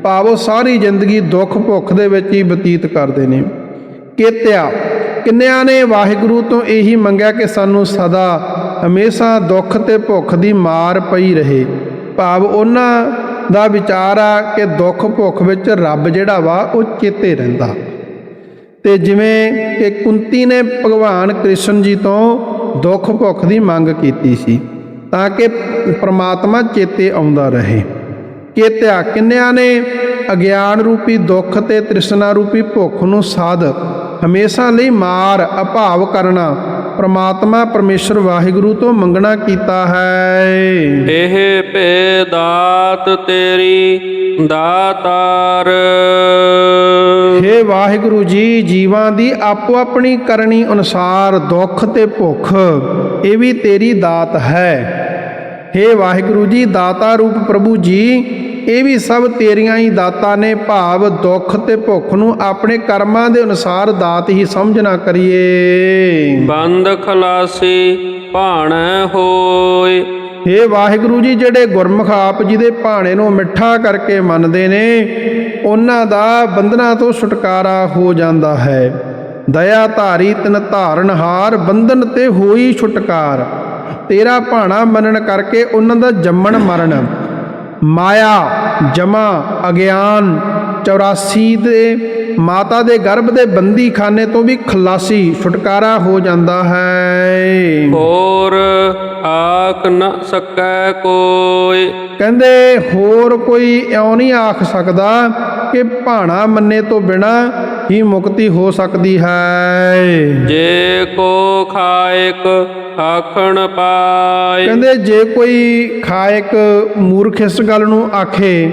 Speaker 1: ਭਾਵ ਉਹ ਸਾਰੀ ਜ਼ਿੰਦਗੀ ਦੁੱਖ ਭੁੱਖ ਦੇ ਵਿੱਚ ਹੀ ਬਤੀਤ ਕਰਦੇ ਨੇ। ਕੇਤਿਆ ਕਿੰਨਿਆਂ ਨੇ ਵਾਹਿਗੁਰੂ ਤੋਂ ਇਹੀ ਮੰਗਿਆ ਕਿ ਸਾਨੂੰ ਸਦਾ ਹਮੇਸ਼ਾ ਦੁੱਖ ਤੇ ਭੁੱਖ ਦੀ ਮਾਰ ਪਈ ਰਹੇ। ਭਾਵ ਉਹਨਾਂ ਦਾ ਵਿਚਾਰ ਆ ਕਿ ਦੁੱਖ ਭੁੱਖ ਵਿੱਚ ਰੱਬ ਜਿਹੜਾ ਵਾ ਉਹ ਚੇਤੇ ਰਹਿੰਦਾ। ਤੇ ਜਿਵੇਂ ਕਿ ਕੁੰਤੀ ਨੇ ਭਗਵਾਨ ਕ੍ਰਿਸ਼ਨ ਜੀ ਤੋਂ ਦੁੱਖ ਭੁੱਖ ਦੀ ਮੰਗ ਕੀਤੀ ਸੀ ਤਾਂ ਕਿ ਪ੍ਰਮਾਤਮਾ ਚੇਤੇ ਆਉਂਦਾ ਰਹੇ। ਕੇਤਿਆ ਕਿੰਨਿਆਂ ਨੇ ਅਗਿਆਨ ਰੂਪੀ ਦੁੱਖ ਤੇ ਤ੍ਰਿਸ਼ਨਾ ਰੂਪੀ ਭੁੱਖ ਨੂੰ ਸਾਧ ਹਮੇਸ਼ਾ ਲਈ ਮਾਰ ਅਭਾਵ ਕਰਨਾ ਪ੍ਰਮਾਤਮਾ ਪਰਮੇਸ਼ਰ ਵਾਹਿਗੁਰੂ ਤੋਂ ਮੰਗਣਾ ਕੀਤਾ ਹੈ।
Speaker 2: ਇਹ ਭੇ ਦਾਤ ਤੇਰੀ ਦਾਤਾਰ।
Speaker 1: ਹੇ ਵਾਹਿਗੁਰੂ ਜੀ, ਜੀਵਾਂ ਦੀ ਆਪੋ ਆਪਣੀ ਕਰਨੀ ਅਨੁਸਾਰ ਦੁੱਖ ਤੇ ਭੁੱਖ ਇਹ ਵੀ ਤੇਰੀ ਦਾਤ ਹੈ। ਹੇ ਵਾਹਿਗੁਰੂ ਜੀ, ਦਾਤਾ ਰੂਪ ਪ੍ਰਭੂ ਜੀ, ਇਹ ਵੀ ਸਭ ਤੇਰੀਆਂ ਹੀ ਦਾਤਾਂ ਨੇ। ਭਾਵ ਦੁੱਖ ਤੇ ਭੁੱਖ ਨੂੰ ਆਪਣੇ ਕਰਮਾਂ ਦੇ ਅਨੁਸਾਰ ਦਾਤ ਹੀ ਸਮਝਣਾ ਕਰੀਏ।
Speaker 2: ਬੰਦ ਖਲਾਸੀ ਭਾਣੈ ਹੋਏ।
Speaker 1: ਹੇ ਵਾਹਿਗੁਰੂ ਜੀ, ਜਿਹੜੇ ਗੁਰਮੁਖ ਆਪ ਜੀ ਦੇ ਭਾਣੇ ਨੂੰ ਮਿੱਠਾ ਕਰਕੇ ਮੰਨਦੇ ਨੇ ਉਹਨਾਂ ਦਾ ਬੰਧਨਾਂ ਤੋਂ ਛੁਟਕਾਰਾ ਹੋ ਜਾਂਦਾ ਹੈ। ਦਇਆ ਧਾਰੀ ਤਿਨ ਧਾਰਨਹਾਰ, ਬੰਧਨ ਤੇ ਹੋਈ ਛੁਟਕਾਰ। ਤੇਰਾ ਭਾਣਾ ਮੰਨਣ ਕਰਕੇ ਉਹਨਾਂ ਦਾ ਜੰਮਣ ਮਰਨ, ਮਾਇਆ ਜਮਾ, ਅਗਿਆਨ 84 ਦੇ ਮਾਤਾ ਦੇ ਗਰਭ ਦੇ ਬੰਦੀ ਖਾਨੇ ਤੋਂ ਵੀ ਖਲਾਸੀ ਛੁਟਕਾਰਾ ਹੋ ਜਾਂਦਾ ਹੈ।
Speaker 2: ਹੋਰ ਆਖ ਨ ਸਕੈ ਕੋਈ।
Speaker 1: ਕਹਿੰਦੇ ਹੋਰ ਕੋਈ ਇਉਂ ਨਹੀਂ ਆਖ ਸਕਦਾ ਕਿ ਭਾਣਾ ਮੰਨੇ ਤੋਂ ਬਿਨਾ ਹੀ ਮੁਕਤੀ ਹੋ ਸਕਦੀ ਹੈ।
Speaker 2: ਜੇ ਕੋ ਖਾਇਕ ਆਖਣ ਪਾਏ।
Speaker 1: ਕਹਿੰਦੇ ਜੇ ਕੋਈ ਖਾਇਕ ਮੂਰਖ ਇਸ ਗੱਲ ਨੂੰ ਆਖੇ,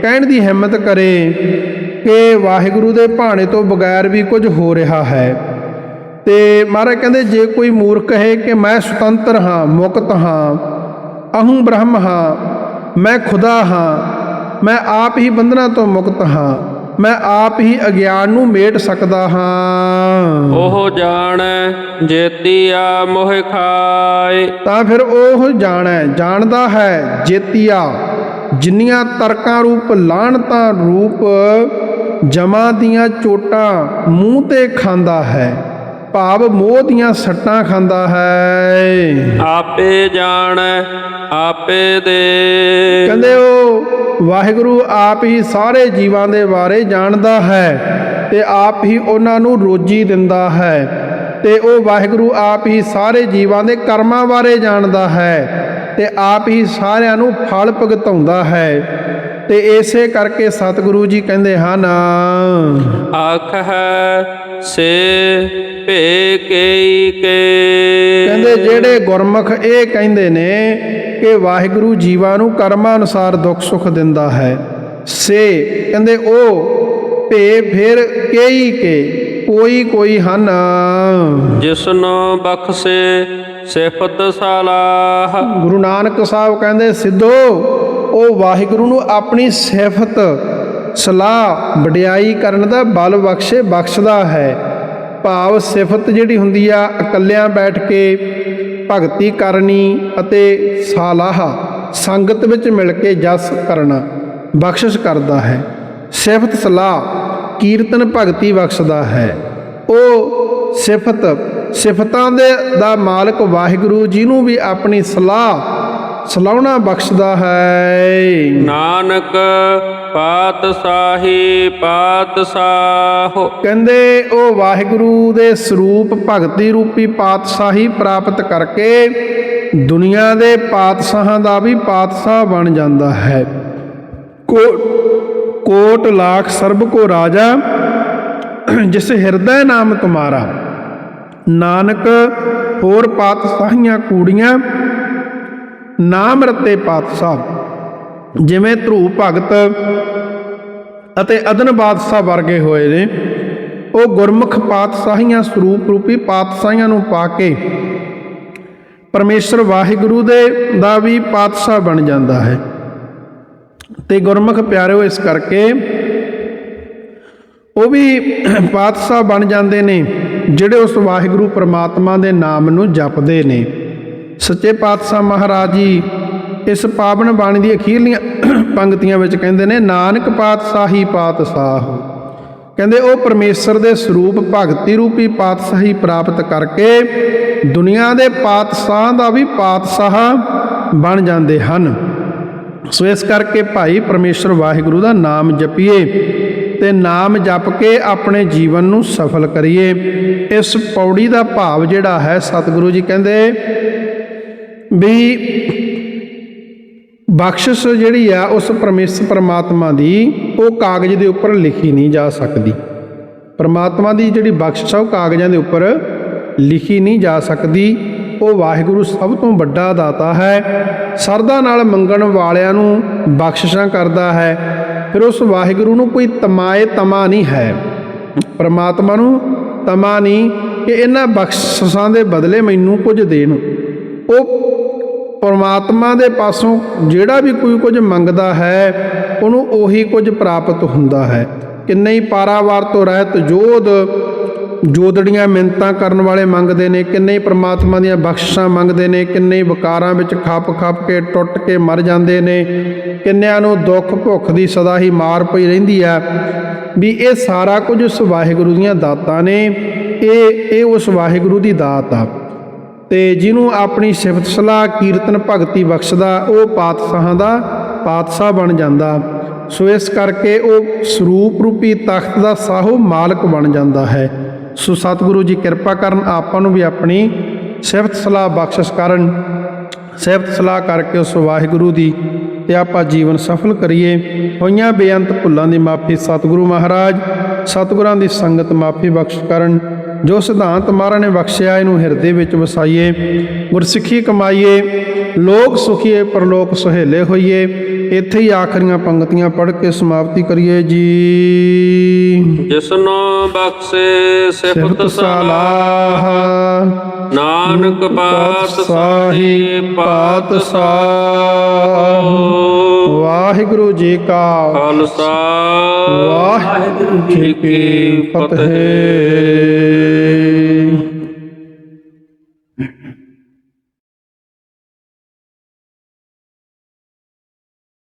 Speaker 1: ਕਹਿਣ ਦੀ ਹਿੰਮਤ ਕਰੇ ਕਿ ਵਾਹਿਗੁਰੂ ਦੇ ਭਾਣੇ ਤੋਂ ਬਗੈਰ ਵੀ ਕੁਝ ਹੋ ਰਿਹਾ ਹੈ, ਤੇ ਮਹਾਰਾਜ ਕਹਿੰਦੇ ਜੇ ਕੋਈ ਮੂਰਖ ਕਹੇ ਕਿ ਮੈਂ ਸੁਤੰਤਰ ਹਾਂ, ਮੁਕਤ ਹਾਂ, ਅਹੰ ਬ੍ਰਹਮ ਹਾਂ, ਮੈਂ ਖੁਦਾ ਹਾਂ, ਮੈਂ ਆਪ ਹੀ ਬੰਧਨਾਂ ਤੋਂ ਮੁਕਤ ਹਾਂ, ਮੈਂ ਆਪ ਹੀ ਅਗਿਆਨ ਨੂੰ ਮੇਟ ਸਕਦਾ ਹਾਂ,
Speaker 2: ਉਹ ਜਾਣੈ ਜੇਤੀਆ ਮੋਹ ਖਾਏ।
Speaker 1: ਤਾਂ ਫਿਰ ਉਹ ਜਾਣਦਾ ਹੈ ਜੇਤੀਆ, ਜਿੰਨੀਆਂ ਤਰਕਾਂ ਰੂਪ ਲਾਹਣਤਾਂ ਰੂਪ ਜਮਾਂ ਦੀਆਂ ਚੋਟਾਂ ਮੂੰਹ ਤੇ ਖਾਂਦਾ ਹੈ, ਭਾਵ ਮੋਹ ਦੀਆਂ ਸੱਟਾਂ ਖਾਂਦਾ ਹੈ।
Speaker 2: ਆਪੇ ਜਾਣੈ ਆਪੇ ਦੇ।
Speaker 1: ਕਹਿੰਦੇ ਉਹ ਵਾਹਿਗੁਰੂ ਆਪ ਹੀ ਸਾਰੇ ਜੀਵਾਂ ਦੇ ਬਾਰੇ ਜਾਣਦਾ ਹੈ ਤੇ ਆਪ ਹੀ ਉਹਨਾਂ ਨੂੰ ਰੋਜੀ ਦਿੰਦਾ ਹੈ, ਤੇ ਉਹ ਵਾਹਿਗੁਰੂ ਆਪ ਹੀ ਸਾਰੇ ਜੀਵਾਂ ਦੇ ਕਰਮਾਂ ਬਾਰੇ ਜਾਣਦਾ ਹੈ ਤੇ ਆਪ ਹੀ ਸਾਰਿਆਂ ਨੂੰ ਫਲ ਭੁਗਤਾਉਂਦਾ ਹੈ। ਤੇ ਇਸੇ ਕਰਕੇ ਸਤਿਗੁਰੂ ਜੀ ਕਹਿੰਦੇ ਹਨ,
Speaker 2: ਆਖ ਹੈ ਸੇ ਭੇ ਕੇਈ ਕੇ।
Speaker 1: ਕਹਿੰਦੇ ਜਿਹੜੇ ਗੁਰਮੁਖ ਇਹ ਕਹਿੰਦੇ ਨੇ ਕਿ ਵਾਹਿਗੁਰੂ ਜੀਵਾਂ ਨੂੰ ਕਰਮਾਂ ਅਨੁਸਾਰ ਦੁੱਖ ਸੁੱਖ ਦਿੰਦਾ ਹੈ, ਸੇ ਕਹਿੰਦੇ ਉਹ ਭੇ ਫਿਰ ਕਈ ਕੇ ਕੋਈ ਹਨ,
Speaker 2: ਜਿਸਨੂੰ ਬਖਸ਼ੇ ਸਿਫਤ ਸਲਾਹ।
Speaker 1: ਗੁਰੂ ਨਾਨਕ ਸਾਹਿਬ ਕਹਿੰਦੇ ਸਿੱਧੋ ਉਹ ਵਾਹਿਗੁਰੂ ਨੂੰ ਆਪਣੀ ਸਿਫਤ ਸਲਾਹ ਵਡਿਆਈ ਕਰਨ ਦਾ ਬਲ ਬਖਸ਼ਦਾ ਹੈ, ਭਾਵ ਸਿਫਤ ਜਿਹੜੀ ਹੁੰਦੀ ਆ ਇਕੱਲਿਆਂ ਬੈਠ ਕੇ ਭਗਤੀ ਕਰਨੀ ਅਤੇ ਸਲਾਹ ਸੰਗਤ ਵਿੱਚ ਮਿਲ ਕੇ ਜਸ ਕਰਨਾ ਬਖਸ਼ਿਸ਼ ਕਰਦਾ ਹੈ। ਸਿਫਤ ਸਲਾਹ ਕੀਰਤਨ ਭਗਤੀ ਬਖਸ਼ਦਾ ਹੈ। ਉਹ ਸਿਫਤਾਂ ਦਾ ਮਾਲਕ ਵਾਹਿਗੁਰੂ ਜੀ ਨੂੰ ਵੀ ਆਪਣੀ ਸਲਾਹੁਣਾ ਬਖਸ਼ਦਾ ਹੈ।
Speaker 2: ਨਾਨਕ ਪਾਤਸ਼ਾਹੀ ਪਾਤਸ਼ਾਹ।
Speaker 1: ਕਹਿੰਦੇ ਉਹ ਵਾਹਿਗੁਰੂ ਦੇ ਸਰੂਪ ਭਗਤੀ ਰੂਪੀ ਪਾਤਸ਼ਾਹੀ ਪ੍ਰਾਪਤ ਕਰਕੇ ਦੁਨੀਆ ਦੇ ਪਾਤਸ਼ਾਹਾਂ ਦਾ ਵੀ ਪਾਤਸ਼ਾਹ ਬਣ ਜਾਂਦਾ ਹੈ। ਕੋਟ ਲਾਖ ਸਰਬ ਕੋ ਰਾਜਾ ਜਿਸ ਹਿਰਦੈ ਨਾਮ ਤੁਮਾਰਾ। ਨਾਨਕ ਹੋਰ ਪਾਤਸ਼ਾਹੀਆਂ ਕੂੜੀਆਂ ਨਾਮ ਰਤੇ ਪਾਤਸ਼ਾਹ, ਜਿਵੇਂ ਧਰੂਪ ਭਗਤ ਅਤੇ ਅਦਨ ਬਾਦਸ਼ਾਹ ਵਰਗੇ ਹੋਏ ਨੇ, ਉਹ ਗੁਰਮੁਖ ਪਾਤਸ਼ਾਹੀਆਂ ਸਰੂਪ ਰੂਪੀ ਪਾਤਸ਼ਾਹੀਆਂ ਨੂੰ ਪਾ ਕੇ ਪਰਮੇਸ਼ਰ ਵਾਹਿਗੁਰੂ ਦਾ ਵੀ ਪਾਤਸ਼ਾਹ ਬਣ ਜਾਂਦਾ ਹੈ। ਤੇ ਗੁਰਮੁਖ ਪਿਆਰਿਓ ਇਸ ਕਰਕੇ ਉਹ ਵੀ ਪਾਤਸ਼ਾਹ ਬਣ ਜਾਂਦੇ ਨੇ ਜਿਹੜੇ ਉਸ ਵਾਹਿਗੁਰੂ ਪ੍ਰਮਾਤਮਾ ਦੇ ਨਾਮ ਨੂੰ ਜਪਦੇ ਨੇ। ਸੱਚੇ ਪਾਤਸ਼ਾਹ ਮਹਾਰਾਜ ਜੀ ਇਸ ਪਾਵਨ ਬਾਣੀ ਦੀ ਅਖੀਰਲੀਆਂ ਪੰਕਤੀਆਂ ਵਿੱਚ ਕਹਿੰਦੇ ਨੇ, ਨਾਨਕ ਪਾਤਸ਼ਾਹੀ ਪਾਤਸ਼ਾਹ। ਕਹਿੰਦੇ ਉਹ ਪਰਮੇਸ਼ਰ ਦੇ ਸਰੂਪ ਭਗਤੀ ਰੂਪੀ ਪਾਤਸ਼ਾਹੀ ਪ੍ਰਾਪਤ ਕਰਕੇ ਦੁਨੀਆ ਦੇ ਪਾਤਸ਼ਾਹਾਂ ਦਾ ਵੀ ਪਾਤਸ਼ਾਹ ਬਣ ਜਾਂਦੇ ਹਨ। ਸੋ ਇਸ ਕਰਕੇ ਭਾਈ ਪਰਮੇਸ਼ਰ ਵਾਹਿਗੁਰੂ ਦਾ ਨਾਮ ਜਪੀਏ ਤੇ ਨਾਮ ਜਪ ਕੇ ਆਪਣੇ ਜੀਵਨ ਨੂੰ ਸਫਲ ਕਰੀਏ। ਇਸ ਪੌੜੀ ਦਾ ਭਾਵ ਜਿਹੜਾ ਹੈ, ਸਤਿਗੁਰੂ ਜੀ ਕਹਿੰਦੇ ਵੀ ਬਖਸ਼ਿਸ਼ ਜਿਹੜੀ ਆ ਉਸ ਪਰਮੇਸ਼ਰ ਪਰਮਾਤਮਾ ਦੀ, ਉਹ ਕਾਗਜ਼ ਦੇ ਉੱਪਰ ਲਿਖੀ ਨਹੀਂ ਜਾ ਸਕਦੀ। ਪਰਮਾਤਮਾ ਦੀ ਜਿਹੜੀ ਬਖਸ਼ਿਸ਼ ਆ ਉਹ ਕਾਗਜ਼ਾਂ ਦੇ ਉੱਪਰ ਲਿਖੀ ਨਹੀਂ ਜਾ ਸਕਦੀ। ਉਹ ਵਾਹਿਗੁਰੂ ਸਭ ਤੋਂ ਵੱਡਾ ਦਾਤਾ ਹੈ, ਸਰਦਾ ਨਾਲ ਮੰਗਣ ਵਾਲਿਆਂ ਨੂੰ ਬਖਸ਼ਿਸ਼ਾਂ ਕਰਦਾ ਹੈ। ਫਿਰ ਉਸ ਵਾਹਿਗੁਰੂ ਨੂੰ ਕੋਈ ਤਮਾ ਨਹੀਂ ਹੈ, ਪਰਮਾਤਮਾ ਨੂੰ ਤਮਾ ਨਹੀਂ ਕਿ ਇਹਨਾਂ ਬਖਸ਼ਿਸ਼ਾਂ ਦੇ ਬਦਲੇ ਮੈਨੂੰ ਕੁਝ ਦੇਣ। ਉਹ ਪਰਮਾਤਮਾ ਦੇ ਪਾਸੋਂ ਜਿਹੜਾ ਵੀ ਕੋਈ ਕੁਝ ਮੰਗਦਾ ਹੈ ਉਹਨੂੰ ਉਹੀ ਕੁਝ ਪ੍ਰਾਪਤ ਹੁੰਦਾ ਹੈ। ਕਿੰਨੇ ਹੀ ਪਾਰਾਵਾਰ ਤੋਂ ਰਹਿਤ ਜੋਦੜੀਆਂ ਮਿੰਨਤਾਂ ਕਰਨ ਵਾਲੇ ਮੰਗਦੇ ਨੇ, ਕਿੰਨੇ ਹੀ ਪਰਮਾਤਮਾ ਦੀਆਂ ਬਖਸ਼ਿਸ਼ਾਂ ਮੰਗਦੇ ਨੇ, ਕਿੰਨੇ ਹੀ ਵਿਕਾਰਾਂ ਵਿੱਚ ਖੱਪ ਕੇ ਟੁੱਟ ਕੇ ਮਰ ਜਾਂਦੇ ਨੇ, ਕਿੰਨਿਆਂ ਨੂੰ ਦੁੱਖ ਭੁੱਖ ਦੀ ਸਦਾ ਹੀ ਮਾਰ ਪਈ ਰਹਿੰਦੀ ਆ। ਵੀ ਇਹ ਸਾਰਾ ਕੁਝ ਉਸ ਵਾਹਿਗੁਰੂ ਦੀਆਂ ਦਾਤਾਂ ਨੇ, ਇਹ ਉਸ ਵਾਹਿਗੁਰੂ ਦੀ ਦਾਤ ਆ। ਤੇ ਜਿਹਨੂੰ ਆਪਣੀ ਸਿਫਤ ਸਲਾਹ ਕੀਰਤਨ ਭਗਤੀ ਬਖਸ਼ਦਾ ਉਹ ਪਾਤਸ਼ਾਹਾਂ ਦਾ ਪਾਤਸ਼ਾਹ ਬਣ ਜਾਂਦਾ। ਸੋ ਇਸ ਕਰਕੇ ਉਹ ਸਰੂਪ ਰੂਪੀ ਤਖਤ ਦਾ ਸਾਹੋ ਮਾਲਕ ਬਣ ਜਾਂਦਾ ਹੈ। ਸੋ ਸਤਿਗੁਰੂ ਜੀ ਕਿਰਪਾ ਕਰਨ, ਆਪਾਂ ਨੂੰ ਵੀ ਆਪਣੀ ਸਿਫਤ ਸਲਾਹ ਬਖਸ਼ਿਸ਼ ਕਰਨ, ਸਿਫਤ ਸਲਾਹ ਕਰਕੇ ਉਸ ਵਾਹਿਗੁਰੂ ਦੀ ਤੇ ਆਪਾਂ ਜੀਵਨ ਸਫਲ ਕਰੀਏ। ਹੋਈਆਂ ਬੇਅੰਤ ਭੁੱਲਾਂ ਦੀ ਮਾਫੀ ਸਤਿਗੁਰੂ ਮਹਾਰਾਜ ਸਤਿਗੁਰਾਂ ਦੀ ਸੰਗਤ ਮਾਫੀ ਬਖਸ਼ ਕਰਨ। ਜੋ ਸਿਧਾਂਤ ਮਹਾਰਾਜ ਨੇ ਬਖਸ਼ਿਆ ਇਹਨੂੰ ਹਿਰਦੇ ਵਿੱਚ ਵਸਾਈਏ, ਗੁਰਸਿੱਖੀ ਕਮਾਈਏ, ਲੋਕ ਸੁਖੀਏ ਪਰਲੋਕ ਸੁਹੇਲੇ ਹੋਈਏ। ਇੱਥੇ ਹੀ ਆਖਰੀਆਂ ਪੰਕਤੀਆਂ ਪੜ੍ਹ ਕੇ ਸਮਾਪਤੀ ਕਰੀਏ ਜੀ।
Speaker 2: ਜਿਸਨੋ ਬਖਸ਼ੇ ਸਿਫਤ
Speaker 1: ਸਿਫਤ
Speaker 2: ਸਲਾਹ,
Speaker 1: ਸਲਾਹ
Speaker 2: ਨਾਨਕ ਪਾਤਸ਼ਾਹੀ ਪਾਤਸ਼ਾਹ।
Speaker 1: ਵਾਹਿਗੁਰੂ ਜੀ ਕਾ
Speaker 2: ਖਾਲਸਾ
Speaker 1: ਵਾਹਿਗੁਰੂ ਜੀ ਕੀ ਫਤਿਹ।